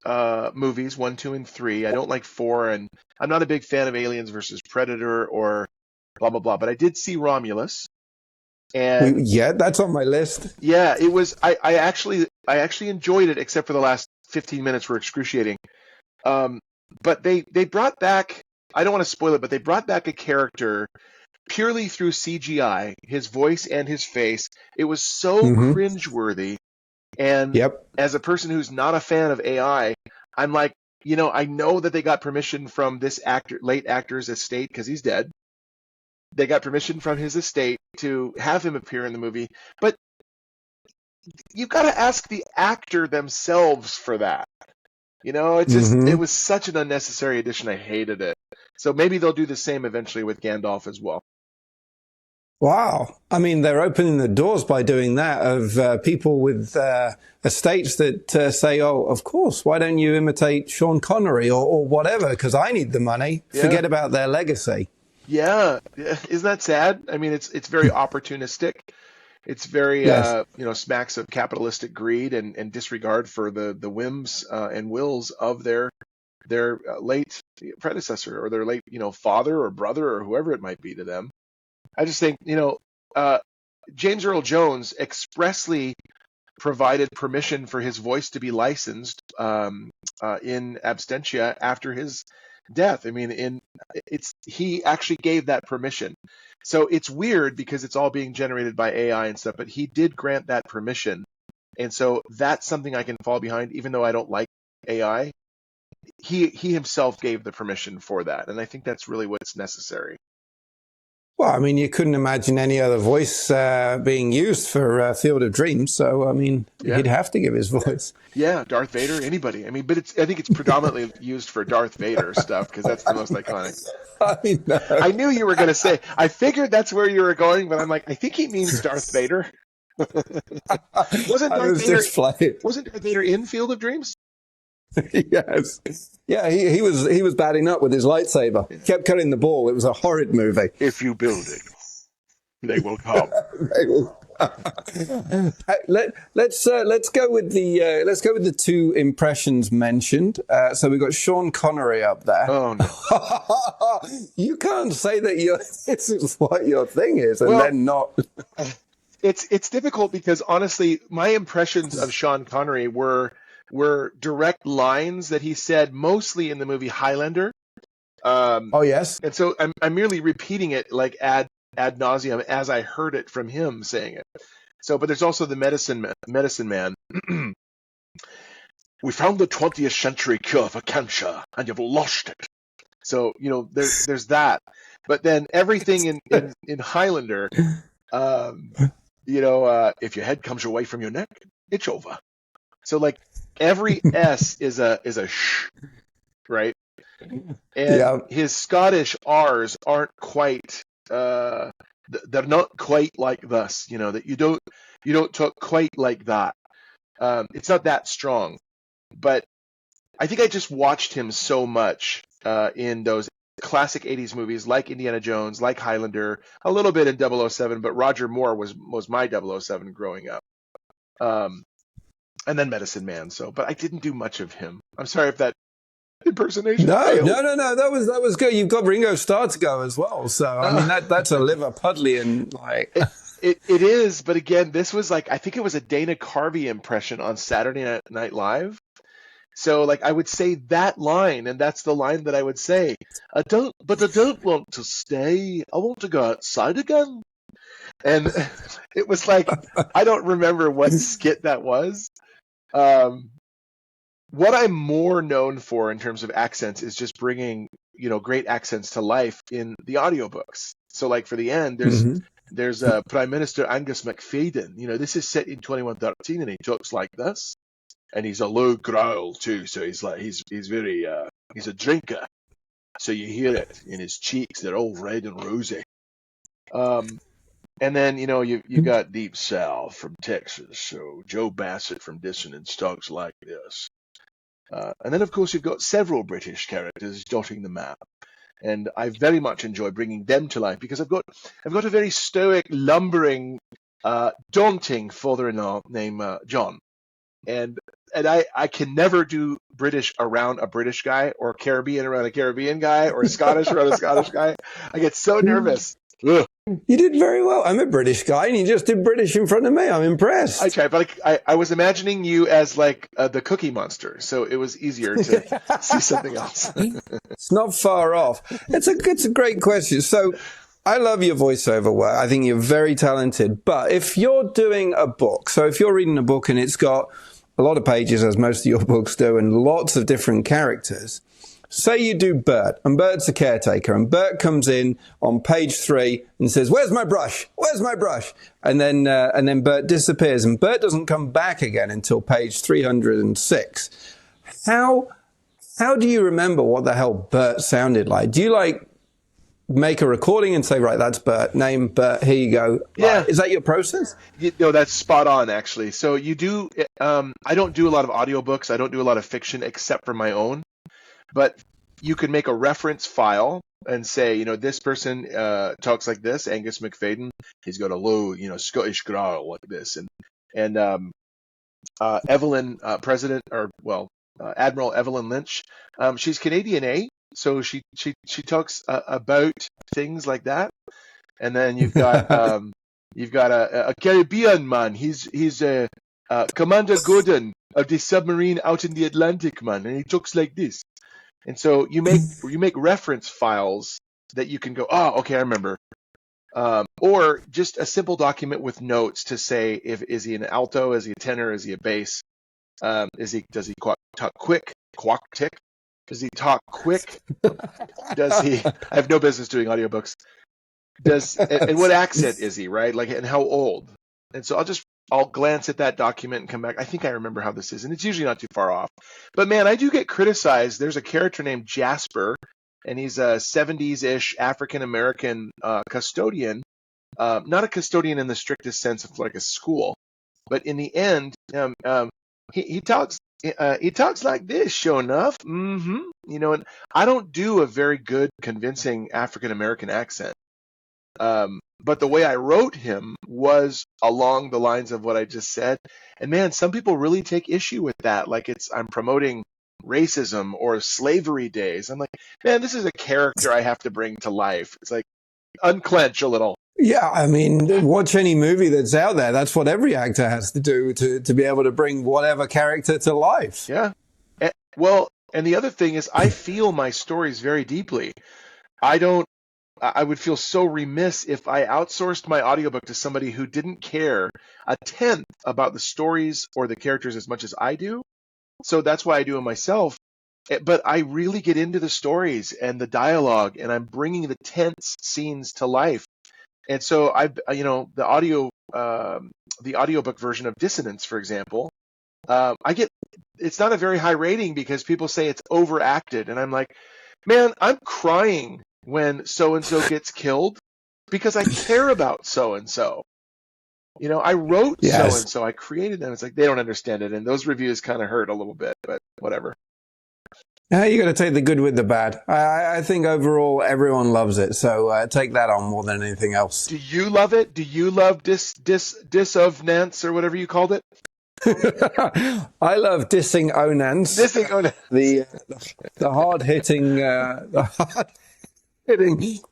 movies, 1, 2, and 3. I don't like 4, and I'm not a big fan of Aliens versus Predator or blah, blah, blah. But I did see Romulus. And yeah, that's on my list. yeah, it was. I actually enjoyed it, except for the last 15 minutes were excruciating. But they brought back, I don't want to spoil it, but they brought back a character purely through CGI, his voice and his face. It was so cringeworthy. And as a person who's not a fan of AI, I'm like, I know that they got permission from this late actor's estate, because he's dead. They got permission from his estate to have him appear in the movie. But you've got to ask the actor themselves for that. It's just, it was such an unnecessary addition. I hated it. So maybe they'll do the same eventually with Gandalf as well. Wow. I mean, they're opening the doors by doing that of people with estates that say, oh, of course, why don't you imitate Sean Connery or whatever? Because I need the money. Yeah. Forget about their legacy. Yeah. Isn't that sad? I mean, it's very opportunistic. It's very, smacks of capitalistic greed and disregard for the whims and wills of their late predecessor or their late, father or brother or whoever it might be to them. I just think, James Earl Jones expressly provided permission for his voice to be licensed in absentia after his death. I mean, he actually gave that permission. So it's weird because it's all being generated by AI and stuff, but he did grant that permission. And so that's something I can fall behind, even though I don't like AI. He himself gave the permission for that, and I think that's really what's necessary. Well, I mean, you couldn't imagine any other voice being used for Field of Dreams, so I mean, Yeah. he'd have to give his voice. Yeah, Darth Vader, anybody. I mean, but I think it's predominantly used for Darth Vader stuff because that's the most iconic. I know. I knew you were going to say. I figured that's where you were going, but I'm like, I think he means Darth Vader. Wasn't I Darth was Vader? just playing. Wasn't Darth Vader in Field of Dreams? Yes. Yeah, he was batting up with his lightsaber. Kept cutting the ball. It was a horrid movie. If you build it, they will come. Let's go with the two impressions mentioned. So we've got Sean Connery up there. Oh no! You can't say that this is what your thing is, and then not. It's difficult because honestly, my impressions of Sean Connery were direct lines that he said mostly in the movie Highlander. Oh yes. And so I'm merely repeating it like ad nauseum as I heard it from him saying it. So, but there's also the medicine man. We found the 20th century cure for cancer, and you've lost it. So there's that. But then everything in Highlander, if your head comes away from your neck, it's over. So like every S is a sh, right? And his Scottish R's aren't quite. They're not quite like this. That you don't talk quite like that. It's not that strong. But I think I just watched him so much in those classic 80s movies like Indiana Jones, like Highlander, a little bit in 007, but Roger Moore was my 007 growing up. And then Medicine Man. But I didn't do much of him. I'm sorry if that impersonation failed. No. That was good. You've got Ringo Starr to go as well. So I mean that's a Liverpudlian like. It is, but again, this was like I think it was a Dana Carvey impression on Saturday Night Live. So like I would say that line, and that's the line that I would say. I don't want to stay. I want to go outside again. And it was like I don't remember what skit that was. What I'm more known for in terms of accents is just bringing, great accents to life in the audiobooks. So like for the end, there's Prime Minister Angus MacFadyen. This is set in 2113 and he talks like this. And he's a low growl too. So he's like, he's very, he's a drinker. So you hear it in his cheeks. They're all red and rosy. And then, you got Deep South from Texas. So Joe Bassett from Dissonance talks like this. And then, of course, you've got several British characters dotting the map. And I very much enjoy bringing them to life because I've got a very stoic, lumbering, daunting father-in-law named John. And I can never do British around a British guy or Caribbean around a Caribbean guy or Scottish around a Scottish guy. I get so nervous. Ugh. You did very well. I'm a British guy, and you just did British in front of me. I'm impressed. I tried, but I was imagining you as like the Cookie Monster, so it was easier to see something else. It's not far off. It's a great question. So I love your voiceover work. I think you're very talented. But if you're doing a book, so if you're reading a book and it's got a lot of pages, as most of your books do, and lots of different characters. Say you do Bert, and Bert's a caretaker, and Bert comes in on page 3 and says, "Where's my brush? Where's my brush?" And then Bert disappears, and Bert doesn't come back again until page 306. How do you remember what the hell Bert sounded like? Do you make a recording and say, right, that's Bert, name Bert, here you go? Yeah. Is that your process? That's spot on, actually. So you do, I don't do a lot of audiobooks. I don't do a lot of fiction except for my own. But you can make a reference file and say, this person talks like this, Angus MacFadyen. He's got a low, Scottish growl like this. And Evelyn, Admiral Evelyn Lynch, she's Canadian, eh? So she talks about things like that. And then you've got a Caribbean man. He's Commander Gordon of the submarine out in the Atlantic, man, and he talks like this. And so you make reference files that you can go, oh, okay, I remember. or just a simple document with notes to say is he an alto, is he a tenor, is he a bass, does he talk quick, quack tick, does he talk quick, does he? I have no business doing audiobooks. And what accent is he, right? Like, and how old? And so I'll glance at that document and come back. I think I remember how this is, and it's usually not too far off. But man, I do get criticized. There's a character named Jasper, and he's a 70s-ish African-American custodian. Not a custodian in the strictest sense of like a school, but in the end, he talks like this, sure enough. And I don't do a very good, convincing African-American accent. But the way I wrote him was along the lines of what I just said. And man, some people really take issue with that. Like I'm promoting racism or slavery days. I'm like, man, this is a character I have to bring to life. It's like, unclench a little. Yeah, I mean, watch any movie that's out there. That's what every actor has to do to be able to bring whatever character to life. Yeah. And the other thing is I feel my stories very deeply. I would feel so remiss if I outsourced my audiobook to somebody who didn't care a tenth about the stories or the characters as much as I do. So that's why I do it myself. But I really get into the stories and the dialogue, and I'm bringing the tense scenes to life. And so the audiobook version of Dissonance, for example, it's not a very high rating because people say it's overacted. And I'm like, man, I'm crying when so-and-so gets killed because I care about so-and-so. I wrote so-and-so, I created them. It's like they don't understand it. And those reviews kind of hurt a little bit, but whatever. You got to take the good with the bad. I think overall everyone loves it, so take that on more than anything else. Do you love it? Do you love dissonance or whatever you called it? I love dissing Onans. Dissing Onans. The hard-hitting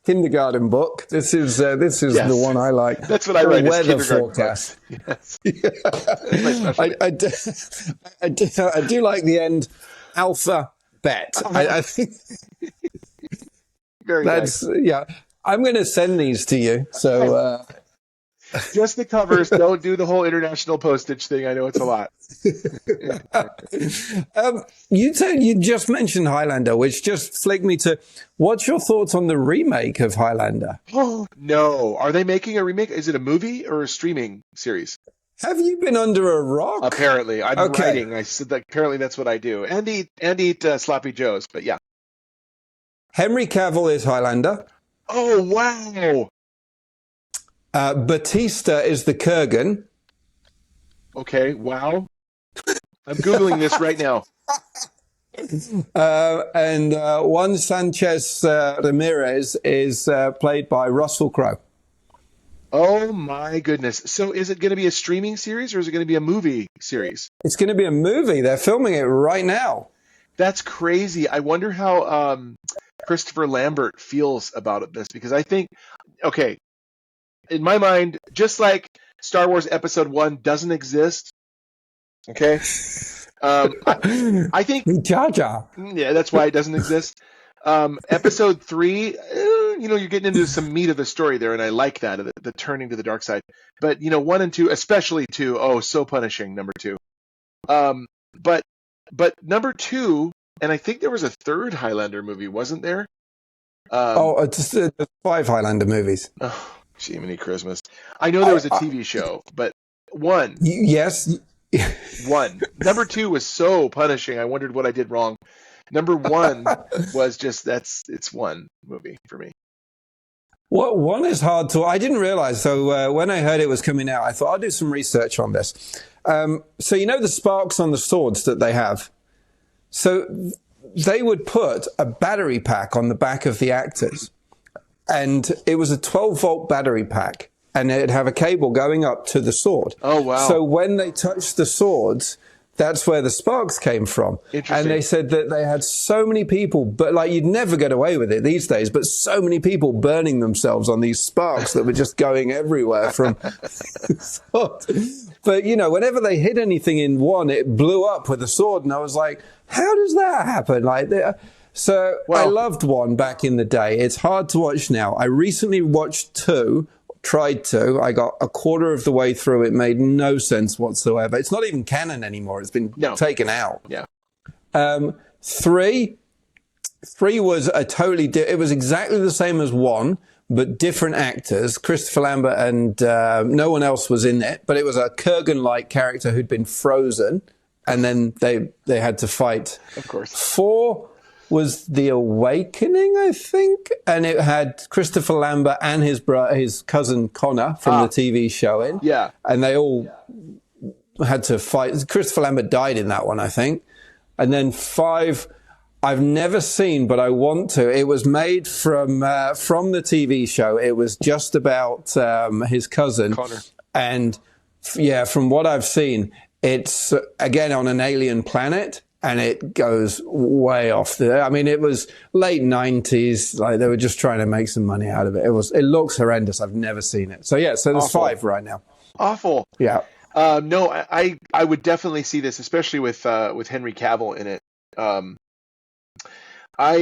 kindergarten book. This is yes. The one I like. That's what I write. Weather forecast. Yes. I do like the end. Alpha. Bet. I think very that's nice. Yeah. I'm going to send these to you. So just the covers. Don't do the whole international postage thing. I know it's a lot. You just mentioned Highlander, which just flicked me to. What's your thoughts on the remake of Highlander? Oh no! Are they making a remake? Is it a movie or a streaming series? Have you been under a rock? Apparently, I'm writing. I said that apparently that's what I do, and eat sloppy joes. But yeah, Henry Cavill is Highlander. Oh wow! Batista is the Kurgan. Okay, wow. I'm Googling this right now. And Juan Sanchez Ramirez is played by Russell Crowe. Oh my goodness. So is it going to be a streaming series or is it going to be a movie series? It's going to be a movie. They're filming it right now. That's crazy. I wonder how Christopher Lambert feels about this because I think, okay, in my mind, just like Star Wars Episode 1 doesn't exist, okay? I think... Jar Jar. Yeah, that's why it doesn't exist. Episode 3, you're getting into some meat of the story there, and I like that, the turning to the dark side. But, 1 and 2, especially 2, oh, so punishing, number 2. But number 2, and I think there was a third Highlander movie, wasn't there? It's 5 Highlander movies. Oh, Jiminy Christmas. I know there was a TV show, but 1. Yes. 1. Number 2 was so punishing, I wondered what I did wrong. Number 1 was just, it's one movie for me. Well, 1 is hard to... I didn't realize. So when I heard it was coming out, I thought I'll do some research on this. So the sparks on the swords that they have? So they would put a battery pack on the back of the actors. And it was a 12-volt battery pack. And it'd have a cable going up to the sword. Oh, wow. So when they touched the swords... That's where the sparks came from. And they said that they had so many people, but like you'd never get away with it these days, but so many people burning themselves on these sparks that were just going everywhere from the sword. But, whenever they hit anything in 1, it blew up with a sword. And I was like, how does that happen? Like, So I Well, loved one back in the day. It's hard to watch now. I recently watched two, tried to. I got a quarter of the way through. It made no sense whatsoever. It's not even canon anymore. It's been no. taken out. Yeah. Three was a totally. It was exactly the same as one, but different actors. Christopher Lambert and no one else was in it. But it was a Kurgan-like character who'd been frozen, and then they had to fight. Of course. 4 was The Awakening, I think, and it had Christopher Lambert and his cousin Connor from the TV show in. Yeah. And they all had to fight. Christopher Lambert died in that one, I think. And then 5, I've never seen, but I want to. It was made from the TV show. It was just about his cousin. Connor. And yeah, from what I've seen, it's again on an alien planet. And it goes way off I mean, it was late 90s. Like they were just trying to make some money out of it. It looks horrendous. I've never seen it. So yeah, so there's Awful. 5 right now. Awful. Yeah. No, I would definitely see this, especially with Henry Cavill in it. I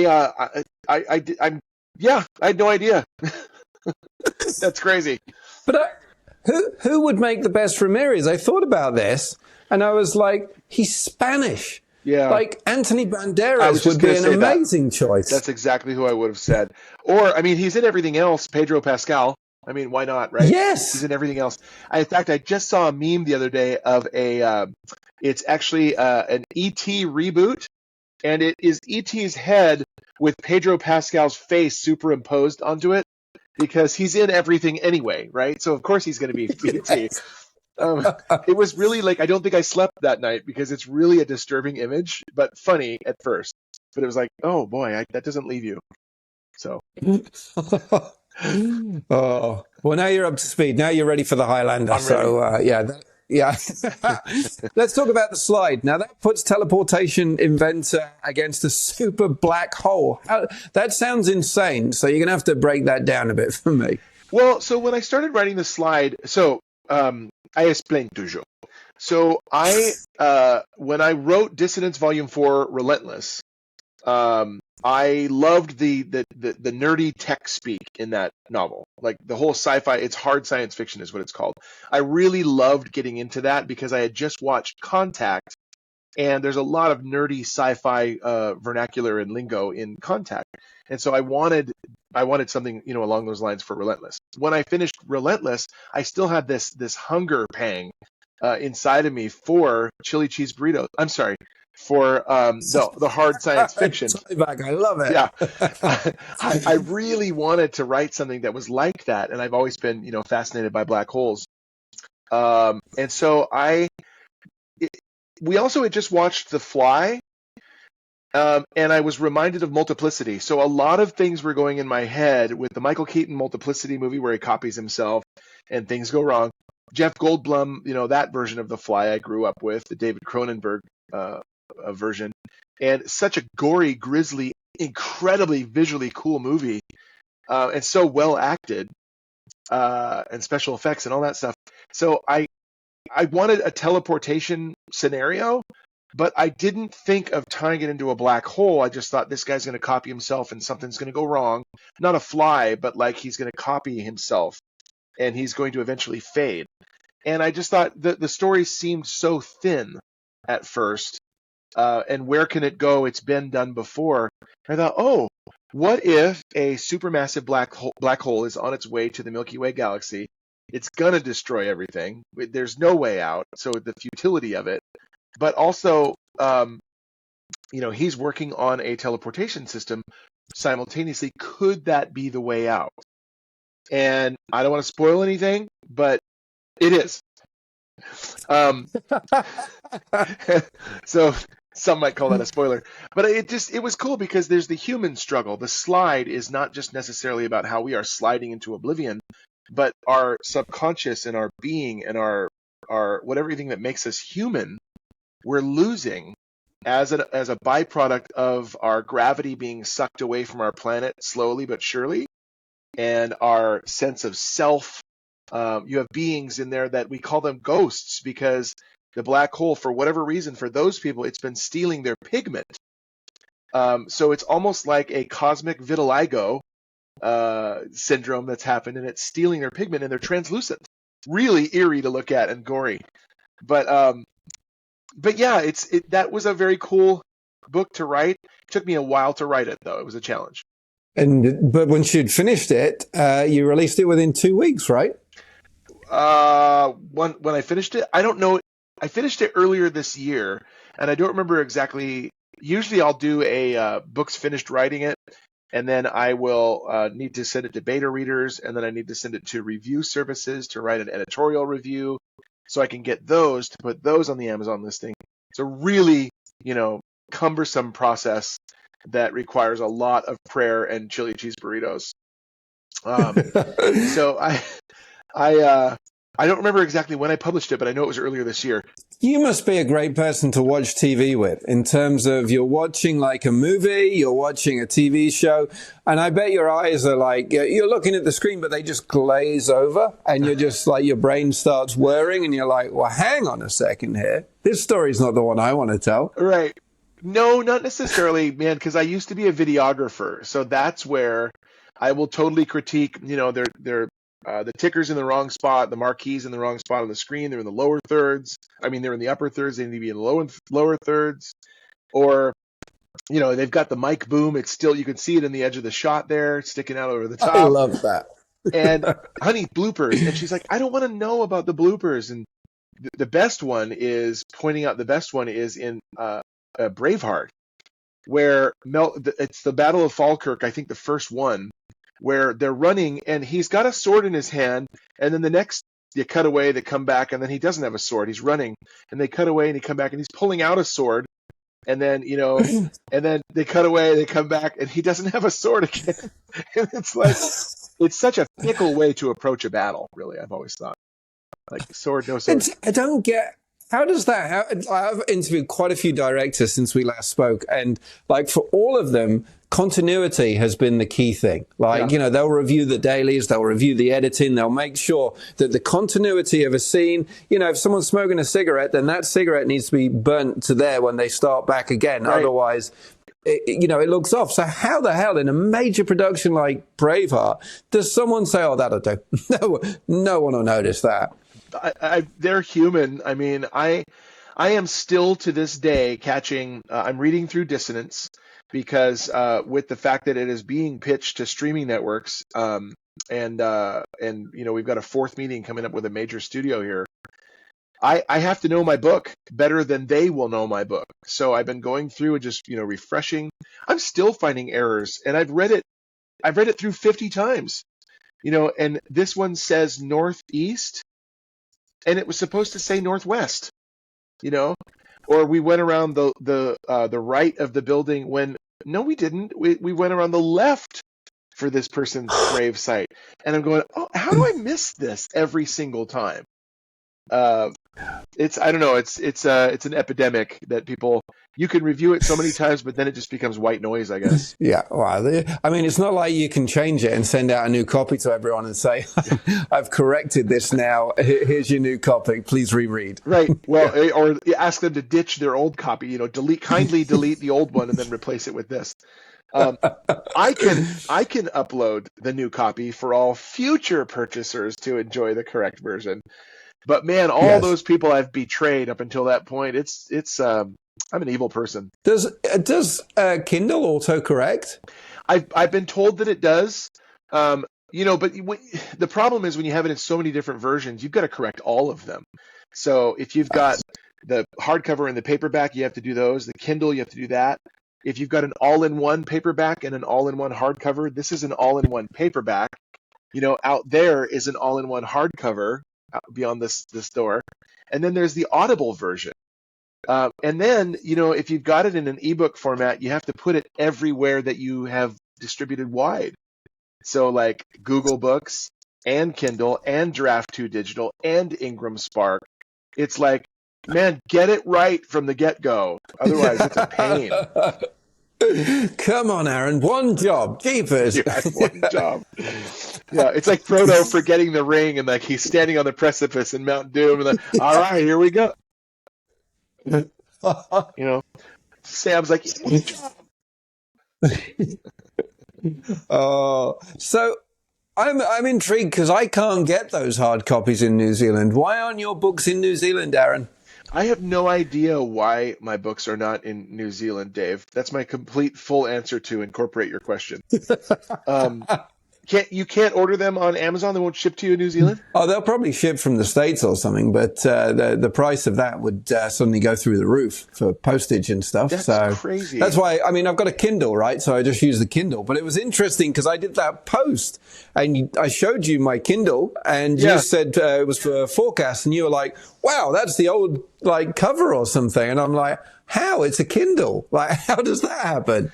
had no idea. That's crazy. But who would make the best Ramirez? I thought about this, and I was like, he's Spanish. Yeah. Like Anthony I was Banderas just would be gonna an say that. amazing choice. That's exactly who I would have said. Or, I mean, he's in everything else. Pedro Pascal. I mean, why not, right? Yes. He's in everything else. In fact, I just saw a meme the other day of it's actually an E.T. reboot, and it is E.T.'s head with Pedro Pascal's face superimposed onto it because he's in everything anyway, right? So, of course, he's going to be E.T. It was really like, I don't think I slept that night because it's really a disturbing image, but funny at first. But it was like, oh boy, that doesn't leave you. So. Oh, well, now you're up to speed. Now you're ready for the Highlander. So, yeah. Let's talk about the slide. Now, that puts teleportation inventor against a super black hole. That sounds insane. So you're going to have to break that down a bit for me. Well, so when I started writing the slide, I explain toujours. So when I wrote Dissonance Volume 4 Relentless, I loved the nerdy tech speak in that novel. Like the whole sci-fi, it's hard science fiction is what it's called. I really loved getting into that because I had just watched Contact, and there's a lot of nerdy sci-fi vernacular and lingo in Contact. And so I wanted something, along those lines for Relentless. When I finished Relentless, I still had this hunger pang inside of me for chili cheese burritos. I'm sorry, for the hard science fiction. I love it. Yeah, I really wanted to write something that was like that, and I've always been, fascinated by black holes. And so we also had just watched The Fly. And I was reminded of Multiplicity. So a lot of things were going in my head with the Michael Keaton Multiplicity movie where he copies himself and things go wrong. Jeff Goldblum, that version of The Fly I grew up with, the David Cronenberg version. And such a gory, grisly, incredibly visually cool movie. And so well acted and special effects and all that stuff. So I wanted a teleportation scenario, but I didn't think of tying it into a black hole. I just thought this guy's going to copy himself and something's going to go wrong. Not a fly, but like he's going to copy himself and he's going to eventually fade. And I just thought the story seemed so thin at first. And where can it go? It's been done before. I thought, what if a supermassive black hole is on its way to the Milky Way galaxy? It's going to destroy everything. There's no way out. So the futility of it. But also, he's working on a teleportation system simultaneously. Could that be the way out? And I don't want to spoil anything, but it is. So some might call that a spoiler. But it was cool because there's the human struggle. The slide is not just necessarily about how we are sliding into oblivion, but our subconscious and our being and our everything that makes us human. We're losing as a byproduct of our gravity being sucked away from our planet slowly but surely, and our sense of self. You have beings in there that we call them ghosts because the black hole, for whatever reason, for those people, it's been stealing their pigment. So it's almost like a cosmic vitiligo syndrome that's happened, and it's stealing their pigment, and they're translucent. Really eerie to look at and gory. But yeah, that was a very cool book to write. It took me a while to write it, though. It was a challenge. But once you'd finished it, you released it within 2 weeks, right? When I finished it, I don't know. I finished it earlier this year, and I don't remember exactly. Usually, I'll do a book's finished writing it, and then I will need to send it to beta readers, and then I need to send it to review services to write an editorial review, so I can get those to put those on the Amazon listing. It's a really, cumbersome process that requires a lot of prayer and chili cheese burritos. So I don't remember exactly when I published it, but I know it was earlier this year. You must be a great person to watch TV with, in terms of you're watching like a movie, you're watching a TV show, and I bet your eyes are like, you're looking at the screen, but they just glaze over, and you're just like, your brain starts whirring, and you're like, well, hang on a second here. This story's not the one I want to tell. Right. No, not necessarily, man, because I used to be a videographer, so that's where I will totally critique, the ticker's in the wrong spot, the marquee's in the wrong spot on the screen, they're in the lower thirds. I mean, they're in the upper thirds, they need to be in the lower thirds. Or, they've got the mic boom, it's still, you can see it in the edge of the shot there, sticking out over the top. I love that. And, honey, bloopers. And she's like, I don't want to know about the bloopers. And the best one is in Braveheart, where it's the Battle of Falkirk, I think the first one, where they're running and he's got a sword in his hand, and then the next you cut away, they come back, and then he doesn't have a sword, he's running, and they cut away and he come back and he's pulling out a sword, and then and then they cut away, they come back, and he doesn't have a sword again. And it's like, it's such a fickle way to approach a battle, really. I've always thought, like, sword, no sword. I don't get, how does that, I've interviewed quite a few directors since we last spoke, and like for all of them, continuity has been the key thing. Like, they'll review the dailies, they'll review the editing, they'll make sure that the continuity of a scene, if someone's smoking a cigarette, then that cigarette needs to be burnt to there when they start back again. Right. Otherwise, it looks off. So how the hell in a major production like Braveheart does someone say, oh, that'll do? No one will notice that. They're human. I mean, I am still to this day catching, I'm reading through Dissonance, because with the fact that it is being pitched to streaming networks, and we've got a fourth meeting coming up with a major studio here, I have to know my book better than they will know my book. So I've been going through and just refreshing. I'm still finding errors, and I've read it through 50 times, and this one says northeast, and it was supposed to say northwest, or we went around the right of the building when, no, we didn't. We went around the left for this person's grave site. And I'm going, oh, how do I miss this every single time? I don't know. It's an epidemic that you can review it so many times, but then it just becomes white noise, I guess. Yeah. Well, I mean, it's not like you can change it and send out a new copy to everyone and say, I've corrected this now. Here's your new copy. Please reread. Right. Well, or ask them to ditch their old copy, kindly delete the old one and then replace it with this. I can upload the new copy for all future purchasers to enjoy the correct version. But man, all those people I've betrayed up until that point, I'm an evil person. Does Kindle autocorrect? I've been told that it does. But the problem is when you have it in so many different versions, you've got to correct all of them. So if you've got the hardcover and the paperback, you have to do those. The Kindle, you have to do that. If you've got an all-in-one paperback and an all-in-one hardcover, this is an all-in-one paperback. Out there is an all-in-one hardcover beyond this door. And then there's the Audible version. And then, if you've got it in an ebook format, you have to put it everywhere that you have distributed wide. So like Google Books and Kindle and Draft 2 Digital and Ingram Spark. It's like, man, get it right from the get-go. Otherwise, it's a pain. Come on, Aaron. One job. Jeepers. Yeah, one job. Yeah, it's like Frodo forgetting the ring, and like he's standing on the precipice in Mount Doom, and like, all right, here we go. Sam's like, one job. Oh, so I'm intrigued because I can't get those hard copies in New Zealand. Why aren't your books in New Zealand, Aaron? I have no idea why my books are not in New Zealand, Dave. That's my complete full answer to incorporate your question. Um, you can't order them on Amazon? They won't ship to you in New Zealand? Oh, they'll probably ship from the States or something, but the price of that would suddenly go through the roof for postage and stuff. That's so crazy. That's why, I mean, I've got a Kindle, right? So I just use the Kindle. But it was interesting because I did that post and I showed you my Kindle and Yeah. you said it was for forecast and you were like, wow, that's the old like cover or something. And I'm like, how? It's a Kindle. Like, how does that happen?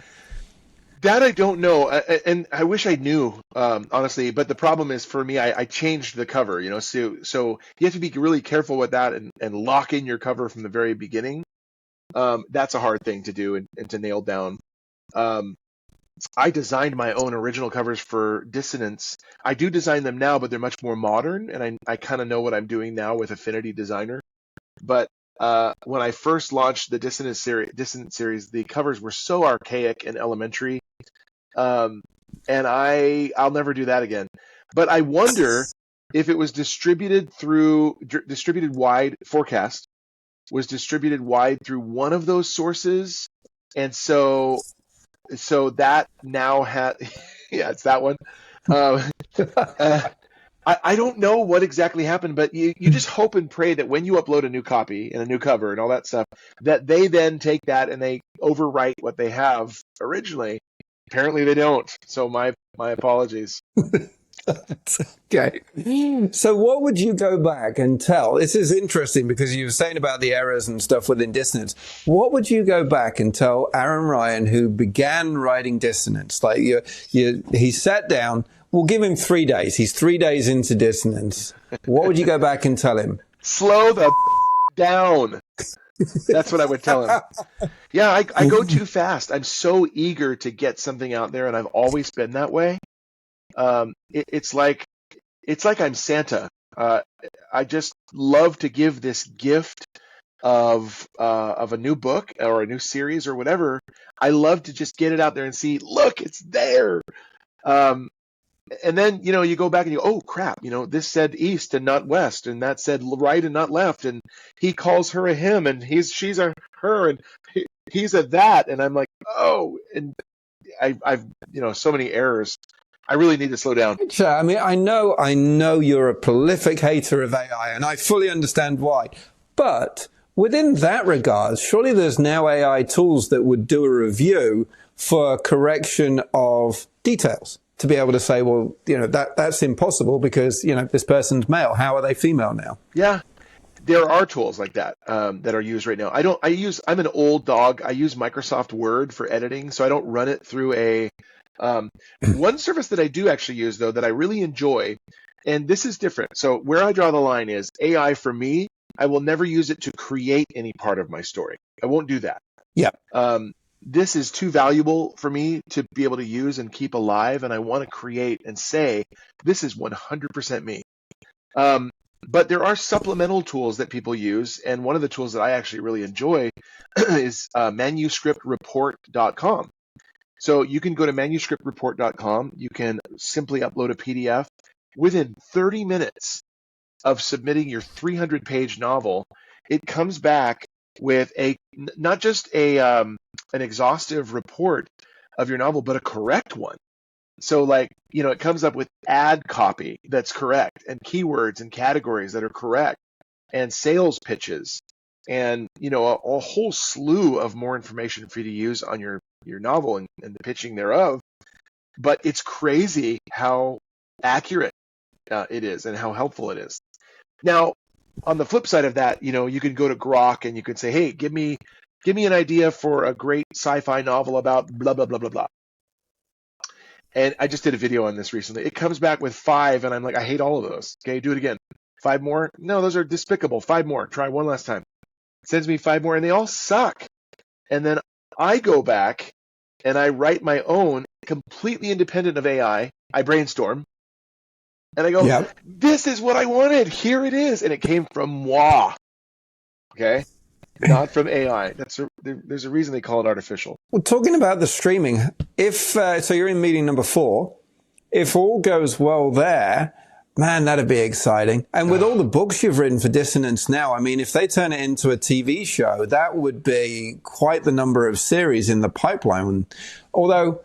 That I don't know, and I wish I knew, honestly. But the problem is for me, I changed the cover, so you have to be really careful with that and lock in your cover from the very beginning. That's a hard thing to do and to nail down. I designed my own original covers for Dissonance. I do design them now, but they're much more modern, and I kind of know what I'm doing now with Affinity Designer. But when I first launched the Dissonance series, the covers were so archaic and elementary. And I'll never do that again. But I wonder if it was distributed wide, forecast was distributed wide through one of those sources, and so that now has yeah, it's that one. Uh, I don't know what exactly happened, but you just hope and pray that when you upload a new copy and a new cover and all that stuff, that they then take that and they overwrite what they have originally. Apparently they don't. So my apologies. Okay. So what would you go back and tell? This is interesting because you were saying about the errors and stuff within Dissonance. What would you go back and tell Aaron Ryan, who began writing Dissonance? Like he sat down. We'll give him 3 days. He's 3 days into Dissonance. What would you go back and tell him? Slow the down. That's what I would tell him. Yeah, I go too fast. I'm so eager to get something out there, and I've always been that way. It's like I'm Santa. I just love to give this gift of a new book or a new series or whatever. I love to just get it out there and see, look, it's there. And then, you go back and you go, oh, crap, this said east and not west, and that said right and not left, and he calls her a him, and she's a her, and he's a that, and I'm like, oh, and I've so many errors. I really need to slow down. I mean, I know you're a prolific hater of AI, and I fully understand why. But within that regard, surely there's now AI tools that would do a review for correction of details to be able to say, well, that's impossible because, this person's male. How are they female now? Yeah, there are tools like that that are used right now. I'm an old dog. I use Microsoft Word for editing, so I don't run it through a one service that I do actually use, though, that I really enjoy, and this is different. So where I draw the line is AI for me, I will never use it to create any part of my story. I won't do that. Yeah. This is too valuable for me to be able to use and keep alive, and I want to create and say, this is 100% me. But there are supplemental tools that people use, and one of the tools that I actually really enjoy is manuscriptreport.com. So you can go to manuscriptreport.com. You can simply upload a PDF. Within 30 minutes of submitting your 300-page novel, it comes back with not just an exhaustive report of your novel, but a correct one. So it comes up with ad copy that's correct, and keywords and categories that are correct, and sales pitches, and a whole slew of more information for you to use on your novel and the pitching thereof. But it's crazy how accurate it is and how helpful it is. Now, on the flip side of that, you can go to Grok and you could say, hey, give me an idea for a great sci-fi novel about blah, blah, blah, blah, blah. And I just did a video on this recently. It comes back with 5, and I'm like, I hate all of those. Okay, do it again. 5 more? No, those are despicable. 5 more. Try one last time. It sends me 5 more, and they all suck. And then I go back and I write my own, completely independent of AI. I brainstorm. And I go, This is what I wanted. Here it is. And it came from moi. Okay? not from AI. There's a reason they call it artificial. Well, talking about the streaming, if so, you're in meeting number 4. If all goes well there, man, that'd be exciting. And with all the books you've written for Dissonance now, I mean, if they turn it into a TV show, that would be quite the number of series in the pipeline. Although,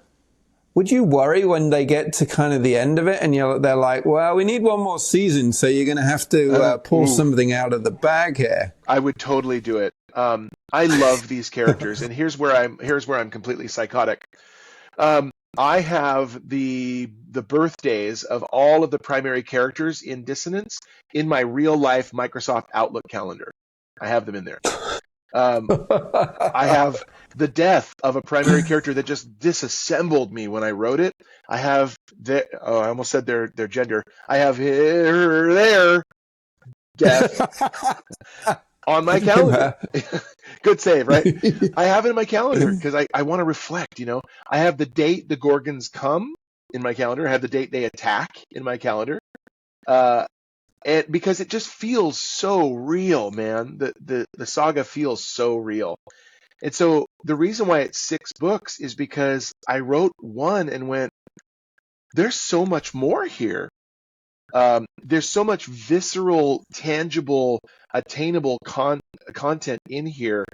would you worry when they get to kind of the end of it and they're like, well, we need one more season, so you're going to have to pull something out of the bag here? I would totally do it. I love these characters, and here's where I'm completely psychotic. I have the birthdays of all of the primary characters in Dissonance in my real life Microsoft Outlook calendar. I have them in there. I have the death of a primary character that just disassembled me when I wrote it. I have I almost said their gender. I have their death on my calendar. Good save, right? I have it in my calendar because I want to reflect, I have the date the Gorgons come in my calendar. I have the date they attack in my calendar. And because it just feels so real, man. The saga feels so real. And so the reason why it's 6 books is because I wrote one and went, there's so much more here. There's so much visceral, tangible, attainable content in here.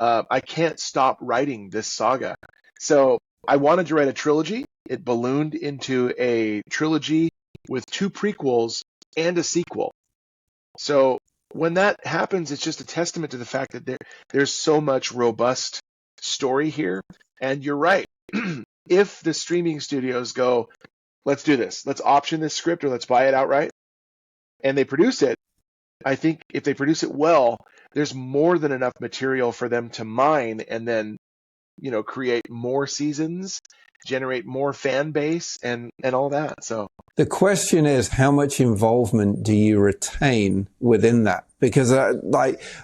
I can't stop writing this saga. So I wanted to write a trilogy. It ballooned into a trilogy with 2 prequels and a sequel. So when that happens, it's just a testament to the fact that there's so much robust story here. And you're right. If the streaming studios go, let's do this, let's option this script or let's buy it outright, and they produce it, I think if they produce it well, there's more than enough material for them to mine and then, create more seasons, generate more fan base and all that. So the question is, how much involvement do you retain within that? Because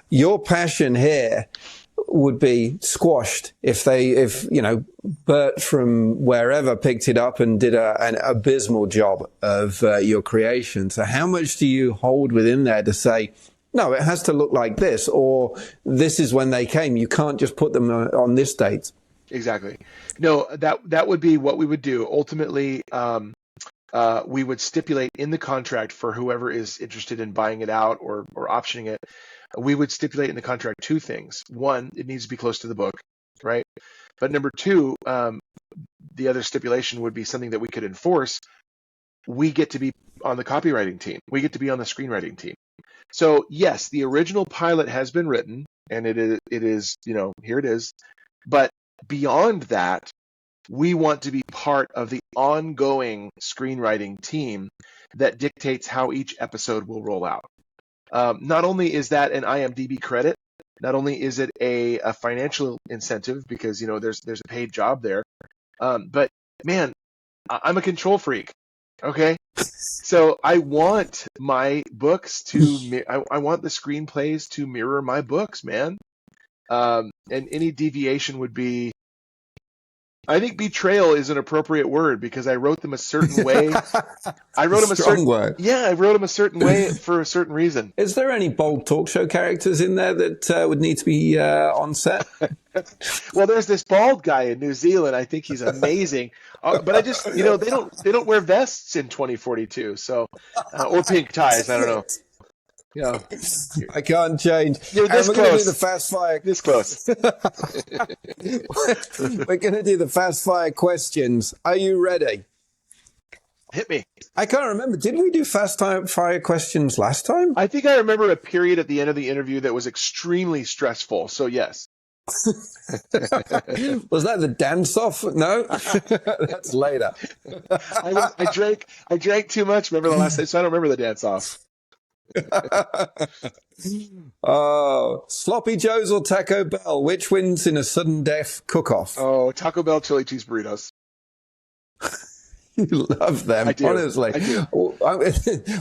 your passion here would be squashed if Bert from wherever picked it up and did an abysmal job of your creation. So how much do you hold within there to say, no, it has to look like this, or this is when they came. You can't just put them on this date. Exactly. No, that would be what we would do. Ultimately, we would stipulate in the contract for whoever is interested in buying it out or optioning it. We would stipulate in the contract 2 things. 1, it needs to be close to the book, right? But number 2, the other stipulation would be something that we could enforce. We get to be on the copywriting team. We get to be on the screenwriting team. So yes, the original pilot has been written, and it is here it is. But beyond that, we want to be part of the ongoing screenwriting team that dictates how each episode will roll out. Not only is that an IMDb credit, not only is it a financial incentive because there's a paid job there, but man, I'm a control freak. Okay, so I want my books I want the screenplays to mirror my books, man. And any deviation would be, I think betrayal is an appropriate word because I wrote them a certain way. I wrote them a certain word. Yeah, I wrote them a certain way for a certain reason. Is there any bold talk show characters in there that would need to be on set? Well, there's this bald guy in New Zealand. I think he's amazing. But I just, they don't wear vests in 2042. So, or pink ties. I don't know. I can't change. You're this we're close. Going to do the fast fire. This close. We're going to do the fast fire questions. Are you ready? Hit me. I can't remember. Did we do fast fire questions last time? I think I remember a period at the end of the interview that was extremely stressful. So yes. Was that the dance off? No, that's later. I drank too much. Remember the last time? So I don't remember the dance off. Oh, Sloppy Joe's or Taco Bell? Which wins in a sudden death cook-off? Oh, Taco Bell chili cheese burritos. You love them, I do. Honestly. I do.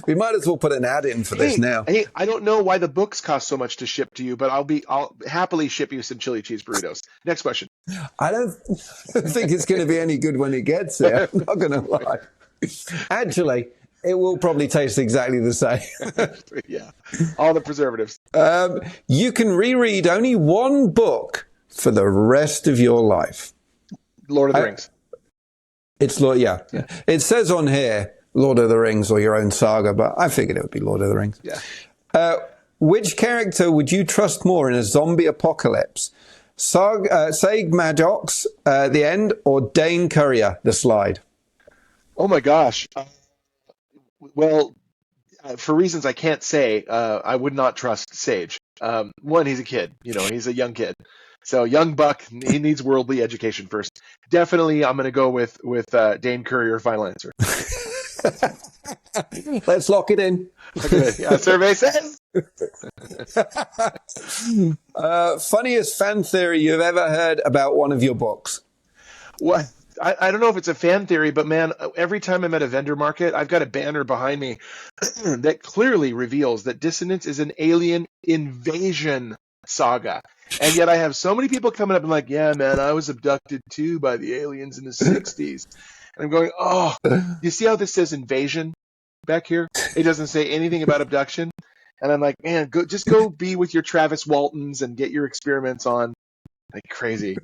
We might as well put an ad in for this now. Hey, I don't know why the books cost so much to ship to you, but I'll happily ship you some chili cheese burritos. Next question. I don't think it's going to be any good when it gets there. I'm not going to lie. Actually, it will probably taste exactly the same. Yeah, all the preservatives. You can reread only one book for the rest of your life. Lord of the Rings. It's yeah. It says on here Lord of the Rings or your own saga, but I figured it would be Lord of the Rings. Yeah. Which character would you trust more in a zombie apocalypse? Saig Maddox, the end, or Dane Courier, the slide? Oh my gosh. Well, for reasons I can't say, I would not trust Sage. One, he's a kid. He's a young kid. So young buck, he needs worldly education first. Definitely, I'm going to go with Dane Courier. Final answer. Let's lock it in. Okay. Yeah, survey says. Funniest fan theory you've ever heard about one of your books? What? I don't know if it's a fan theory, but man, every time I'm at a vendor market, I've got a banner behind me that clearly reveals that Dissonance is an alien invasion saga. And yet I have so many people coming up and like, yeah, man, I was abducted too by the aliens in the 60s. And I'm going, oh, you see how this says invasion back here? It doesn't say anything about abduction. And I'm like, man, just go be with your Travis Waltons and get your experiments on. Like crazy.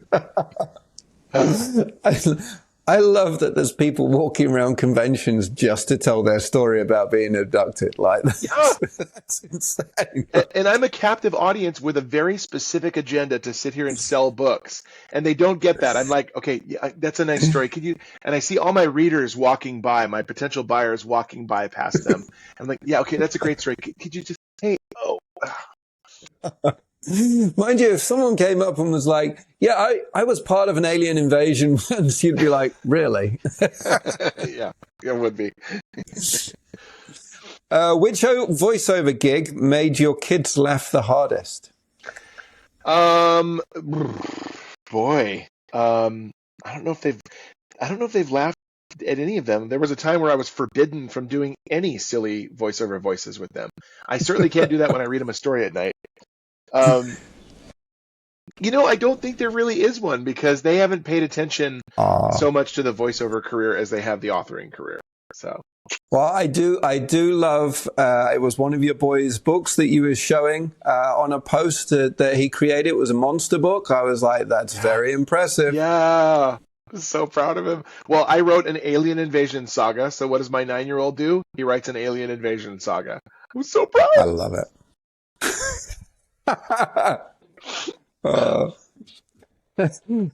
I love that there's people walking around conventions just to tell their story about being abducted. Like, that's insane. And I'm a captive audience with a very specific agenda to sit here and sell books. And they don't get that. I'm like, okay, yeah, that's a nice story. Could you? And I see all my readers walking by, my potential buyers walking by past them. I'm like, yeah, okay, that's a great story. Could you just, hey, oh. Mind you, if someone came up and was like, yeah, I was part of an alien invasion once, you'd be like, really? Yeah, it would be. Which voiceover gig made your kids laugh the hardest? Boy, I don't know if they've laughed at any of them. There was a time where I was forbidden from doing any silly voiceover voices with them. I certainly can't do that when I read them a story at night. I don't think there really is one because they haven't paid attention so much to the voiceover career as they have the authoring career. So, well, I do love. It was one of your boys' books that you were showing on a post that he created. It was a monster book. I was like, that's very impressive. Yeah, I'm so proud of him. Well, I wrote an alien invasion saga. So, what does my 9-year-old do? He writes an alien invasion saga. I'm so proud. I love it.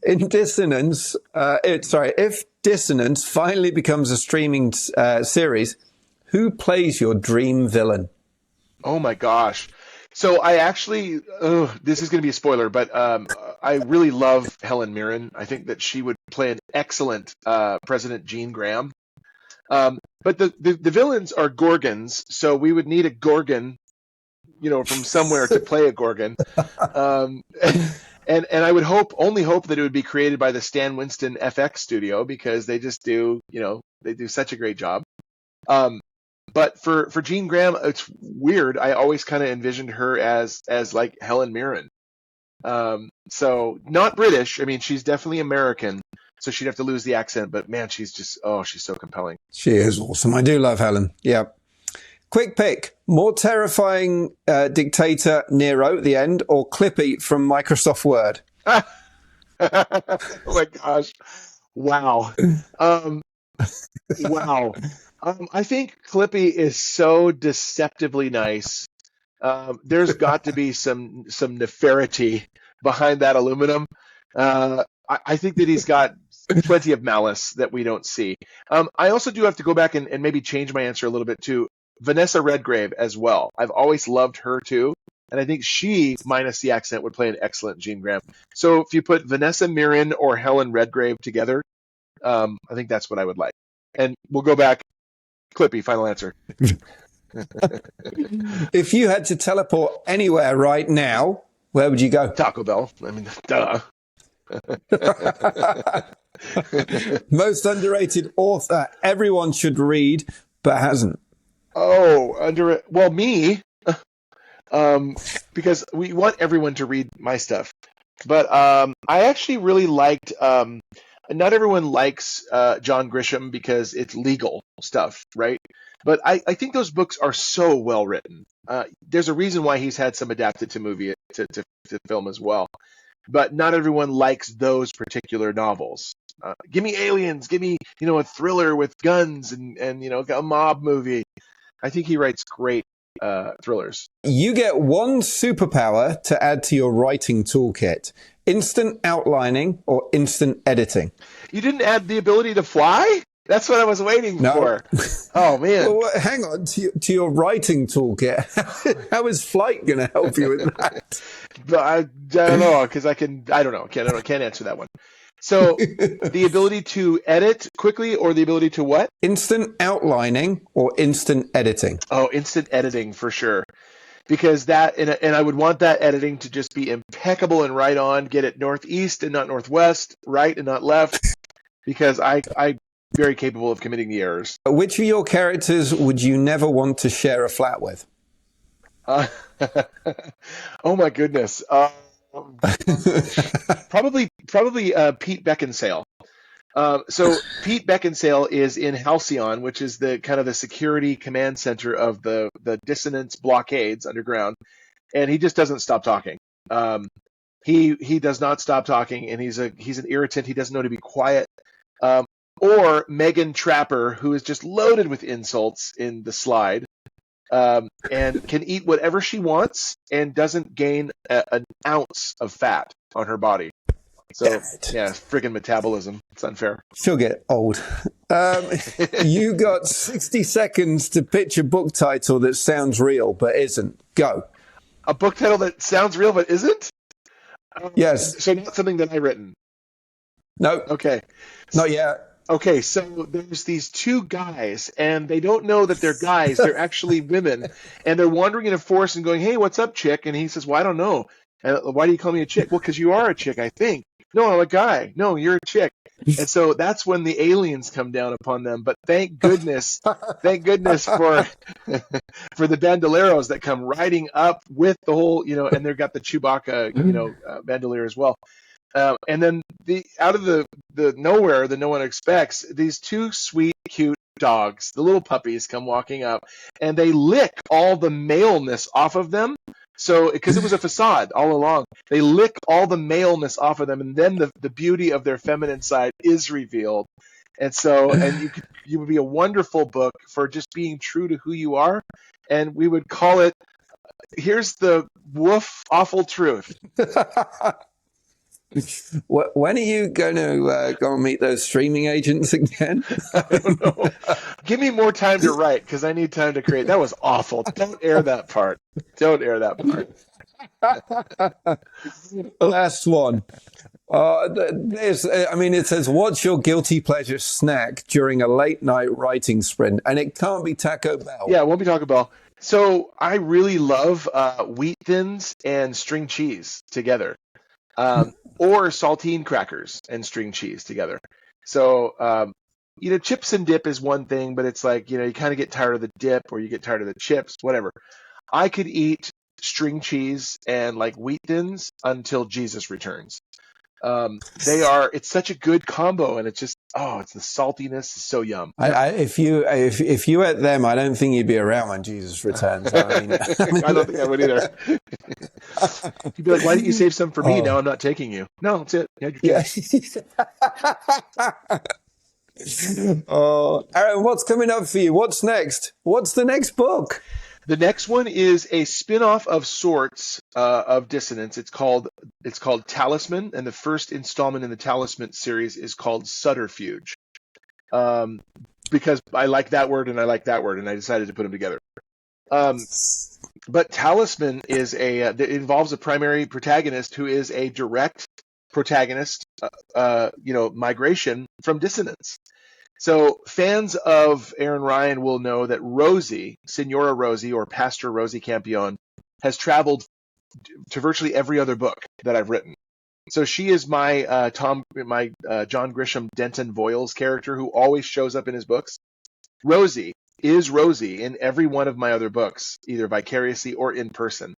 In Dissonance, if Dissonance finally becomes a streaming series, who plays your dream villain? Oh my gosh. So I actually, this is going to be a spoiler, but I really love Helen Mirren. I think that she would play an excellent President Jean Graham. But the villains are Gorgons, so we would need a Gorgon from somewhere to play a Gorgon. And I would only hope that it would be created by the Stan Winston FX studio because they just do, they do such a great job. But for Jean Graham, it's weird. I always kind of envisioned her as like Helen Mirren. So not British. I mean, she's definitely American, so she'd have to lose the accent. But man, she's so compelling. She is awesome. I do love Helen. Yeah. Quick pick. More terrifying dictator Nero at the end or Clippy from Microsoft Word? Oh my gosh. Wow. Wow. I think Clippy is so deceptively nice. There's got to be some nefarity behind that aluminum. I think that he's got plenty of malice that we don't see. I also do have to go back and maybe change my answer a little bit to Vanessa Redgrave as well. I've always loved her too. And I think she, minus the accent, would play an excellent Jean Graham. So if you put Vanessa Mirren or Helen Redgrave together, I think that's what I would like. And we'll go back. Clippy, final answer. If you had to teleport anywhere right now, where would you go? Taco Bell. I mean, duh. Most underrated author everyone should read, but hasn't. Oh, well, me. Because we want everyone to read my stuff. But I actually really liked. Not everyone likes John Grisham because it's legal stuff, right? But I think those books are so well written. There's a reason why he's had some adapted to movie to film as well. But not everyone likes those particular novels. Give me aliens, give me a thriller with guns and a mob movie. I think he writes great thrillers. You get one superpower to add to your writing toolkit: instant outlining or instant editing. You didn't add the ability to fly? That's what I was waiting for. Oh, man. Well, hang on, to your writing toolkit. How is flight going to help you with that? But I don't know, because I don't know. Can't answer that one. So the ability to edit quickly or the ability to what? Instant outlining or instant editing? Oh, instant editing for sure. Because that, and I would want that editing to just be impeccable and right on, get it northeast and not northwest, right and not left, because I'm very capable of committing the errors. Which of your characters would you never want to share a flat with? Oh my goodness. Probably Pete Beckinsale. So Pete Beckinsale is in Halcyon, which is the kind of the security command center of the dissonance blockades underground, and he just doesn't stop talking. He does not stop talking, and he's an irritant. He doesn't know to be quiet. Or Megan Trapper, who is just loaded with insults in the slide, and can eat whatever she wants and doesn't gain an ounce of fat on her body. So, yeah, friggin' metabolism. It's unfair. She'll get old. You got 60 seconds to pitch a book title that sounds real but isn't. Go. A book title that sounds real but isn't? Yes. So not something that I've written. No. Okay. Not yet. Okay, so there's these two guys, and they don't know that they're guys. They're actually women, and they're wandering in a forest and going, "Hey, what's up, chick?" And he says, "Well, I don't know. Why do you call me a chick?" "Well, because you are a chick, I think." "No, I'm a guy." "No, you're a chick." And so that's when the aliens come down upon them. But thank goodness for for the bandoleros that come riding up with the whole, and they've got the Chewbacca, bandolier as well. And then out of the nowhere that no one expects, these two sweet, cute dogs, the little puppies, come walking up, and they lick all the maleness off of them. So, because it was a facade all along, they lick all the maleness off of them, and then the beauty of their feminine side is revealed. And so, you would be a wonderful book for just being true to who you are, and we would call it, here's the woof awful truth. When are you going to go and meet those streaming agents again? I don't know. Give me more time to write, because I need time to create. That was awful. Don't air that part. Don't air that part. Last one. It says, what's your guilty pleasure snack during a late night writing sprint? And it can't be Taco Bell. Yeah, it won't be Taco Bell. So I really love wheat thins and string cheese together. Or saltine crackers and string cheese together. So, chips and dip is one thing, but it's like, you kind of get tired of the dip or you get tired of the chips, whatever. I could eat string cheese and like wheat thins until Jesus returns. It's such a good combo, and it's just, it's the saltiness is so yum. If you ate them, I don't think you'd be around when Jesus returns. I don't think I would either. You'd be like, why didn't you save some for me? Now I'm not taking you. No, that's it. Yeah. Aaron, what's coming up for you? What's next? What's the next book? The next one is a spin-off of sorts of Dissonance. It's called Talisman, and the first installment in the Talisman series is called Subterfuge. Because I like that word and I like that word, and I decided to put them together. But Talisman is it involves a primary protagonist who is a direct protagonist, migration from Dissonance. So fans of Aaron Ryan will know that Rosie, Senora Rosie, or Pastor Rosie Campion, has traveled to virtually every other book that I've written. So she is my John Grisham Denton Voiles character who always shows up in his books. Rosie is Rosie in every one of my other books, either vicariously or in person.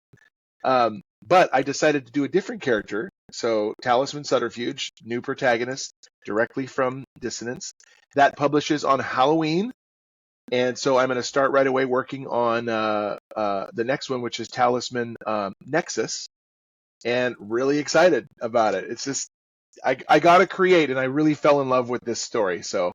But I decided to do a different character. So Talisman Subterfuge, new protagonist, directly from Dissonance. That publishes on Halloween And so I'm going to start right away working on the next one, which is Talisman Nexus, and really excited about it. It's just I got to create, and I really fell in love with this story. So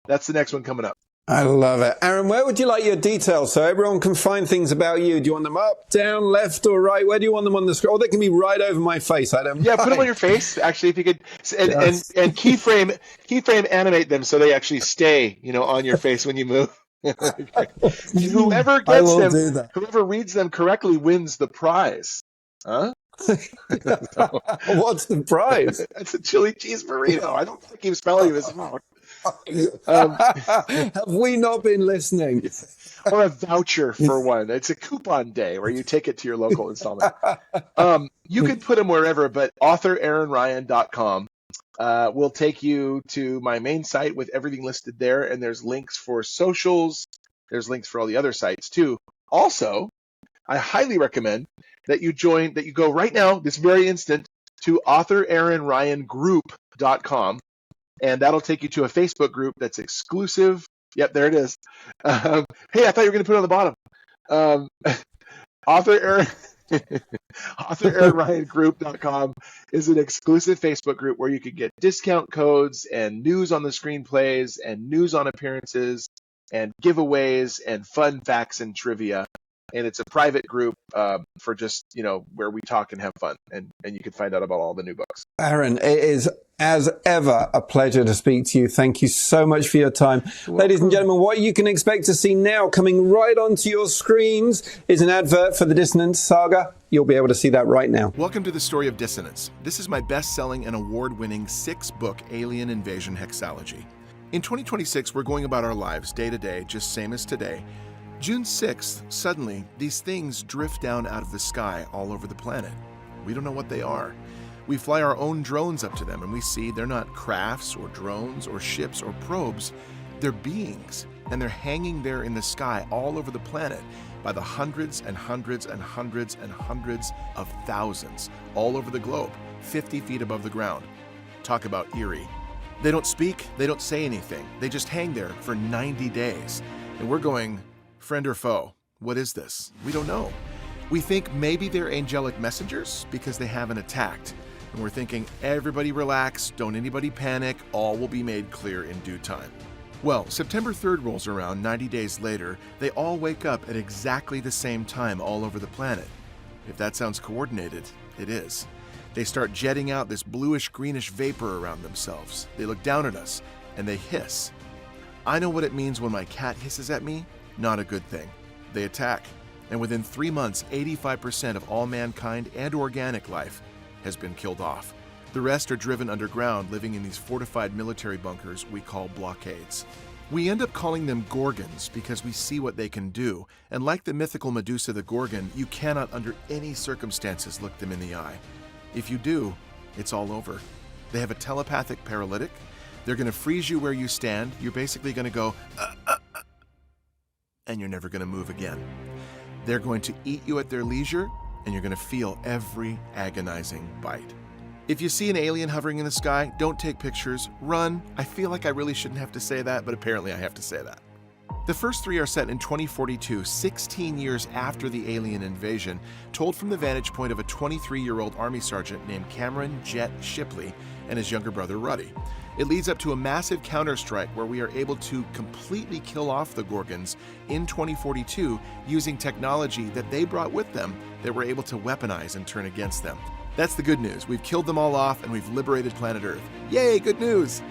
that's the next one coming up. I love it. Aaron, where would you like your details so everyone can find things about you? Do you want them up, down, left, or right? Where do you want them on the screen? Or they can be right over my face. I don't Yeah, mind. put them on your face. Actually, if you could, and keyframe animate them so they actually stay, on your face when you move. Whoever I gets will them, do that. whoever reads them correctly wins the prize. Huh? What's the prize? That's a chili cheese burrito. I don't keep spelling this out. Have we not been listening? Or a voucher for one. It's a coupon day where you take it to your local installment. You can put them wherever, but authoraaronryan.com will take you to my main site with everything listed there, and there's links for socials. There's links for all the other sites too. Also, I highly recommend that you go right now, this very instant, to authoraaronryangroup.com. And that'll take you to a Facebook group that's exclusive. Yep, there it is. Hey, I thought you were going to put it on the bottom. AuthorAaronRyanGroup.com is an exclusive Facebook group where you can get discount codes and news on the screenplays and news on appearances and giveaways and fun facts and trivia. And it's a private group for just, where we talk and have fun. And you can find out about all the new books. Aaron, it is, as ever, a pleasure to speak to you. Thank you so much for your time. Ladies and gentlemen, what you can expect to see now coming right onto your screens is an advert for the Dissonance Saga. You'll be able to see that right now. Welcome to the Story of Dissonance. This is my best-selling and award-winning 6-book alien invasion hexalogy. In 2026, we're going about our lives day to day, just same as today. June 6th, suddenly, these things drift down out of the sky all over the planet. We don't know what they are. We fly our own drones up to them and we see they're not crafts or drones or ships or probes. They're beings, and they're hanging there in the sky all over the planet by the hundreds and hundreds and hundreds and hundreds of thousands all over the globe, 50 feet above the ground. Talk about eerie. They don't speak, they don't say anything. They just hang there for 90 days. And we're going, friend or foe, what is this? We don't know. We think maybe they're angelic messengers because they haven't attacked. And we're thinking, everybody relax, don't anybody panic, all will be made clear in due time. Well, September 3rd rolls around 90 days later. They all wake up at exactly the same time all over the planet. If that sounds coordinated, it is. They start jetting out this bluish-greenish vapor around themselves. They look down at us, and they hiss. I know what it means when my cat hisses at me. Not a good thing. They attack, and within 3 months, 85% of all mankind and organic life has been killed off. The rest are driven underground, living in these fortified military bunkers we call blockades. We end up calling them Gorgons because we see what they can do, and like the mythical Medusa the Gorgon, you cannot under any circumstances look them in the eye. If you do, it's all over. They have a telepathic paralytic. They're going to freeze you where you stand. You're basically going to go, and you're never going to move again. They're going to eat you at their leisure, and you're going to feel every agonizing bite. If you see an alien hovering in the sky, don't take pictures, run. I feel like I really shouldn't have to say that, but apparently I have to say that. The first 3 are set in 2042, 16 years after the alien invasion, told from the vantage point of a 23-year-old Army sergeant named Cameron Jet Shipley and his younger brother Ruddy. It leads up to a massive counterstrike where we are able to completely kill off the Gorgons in 2042 using technology that they brought with them that we're able to weaponize and turn against them. That's the good news. We've killed them all off and we've liberated planet Earth. Yay, good news!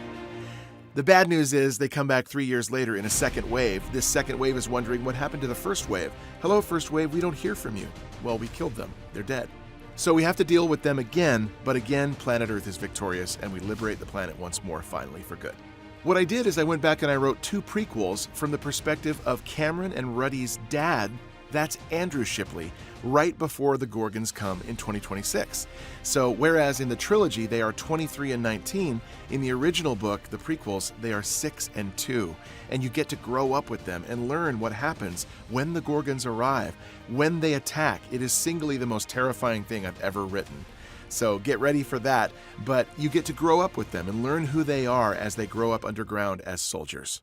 The bad news is they come back 3 years later in a second wave. This second wave is wondering what happened to the first wave. Hello, first wave, we don't hear from you. Well, we killed them. They're dead. So we have to deal with them again, but again, planet Earth is victorious and we liberate the planet once more, finally, for good. What I did is I went back and I wrote 2 prequels from the perspective of Cameron and Ruddy's dad, that's Andrew Shipley, right before the Gorgons come in 2026. So whereas in the trilogy they are 23 and 19, in the original book, the prequels, they are 6 and 2. And you get to grow up with them and learn what happens when the Gorgons arrive, when they attack. It is singly the most terrifying thing I've ever written. So get ready for that, but you get to grow up with them and learn who they are as they grow up underground as soldiers.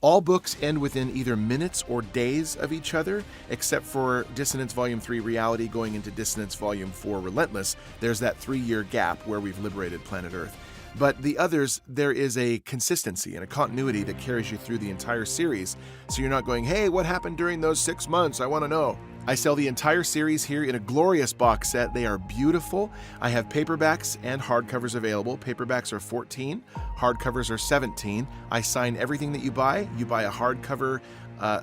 All books end within either minutes or days of each other, except for Dissonance Volume 3 Reality going into Dissonance Volume 4 Relentless. There's that 3-year gap where we've liberated planet Earth. But the others, there is a consistency and a continuity that carries you through the entire series, so you're not going, hey, what happened during those 6 months? I want to know. I sell the entire series here in a glorious box set. They are beautiful. I have paperbacks and hardcovers available. Paperbacks are $14, hardcovers are $17. I sign everything that you buy. You buy a hardcover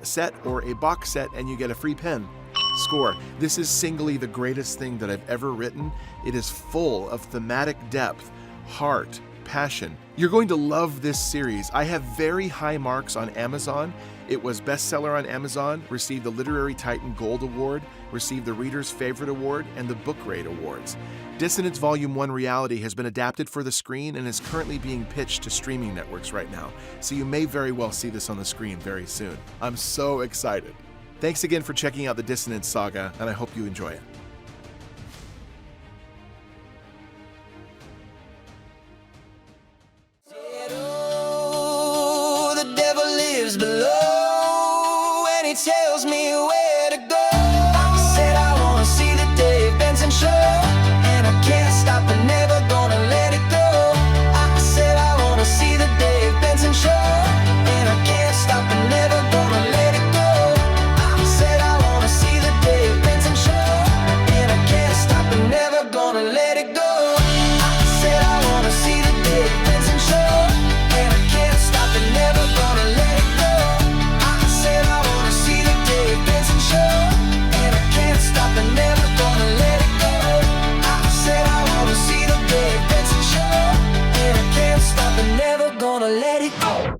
set or a box set and you get a free pen. Score. This is singly the greatest thing that I've ever written. It is full of thematic depth, heart, passion. You're going to love this series. I have very high marks on Amazon. It was bestseller on Amazon, received the Literary Titan Gold Award, received the Reader's Favorite Award, and the Book Rate Awards. Dissonance Volume 1 Reality has been adapted for the screen and is currently being pitched to streaming networks right now, so you may very well see this on the screen very soon. I'm so excited. Thanks again for checking out the Dissonance Saga, and I hope you enjoy it.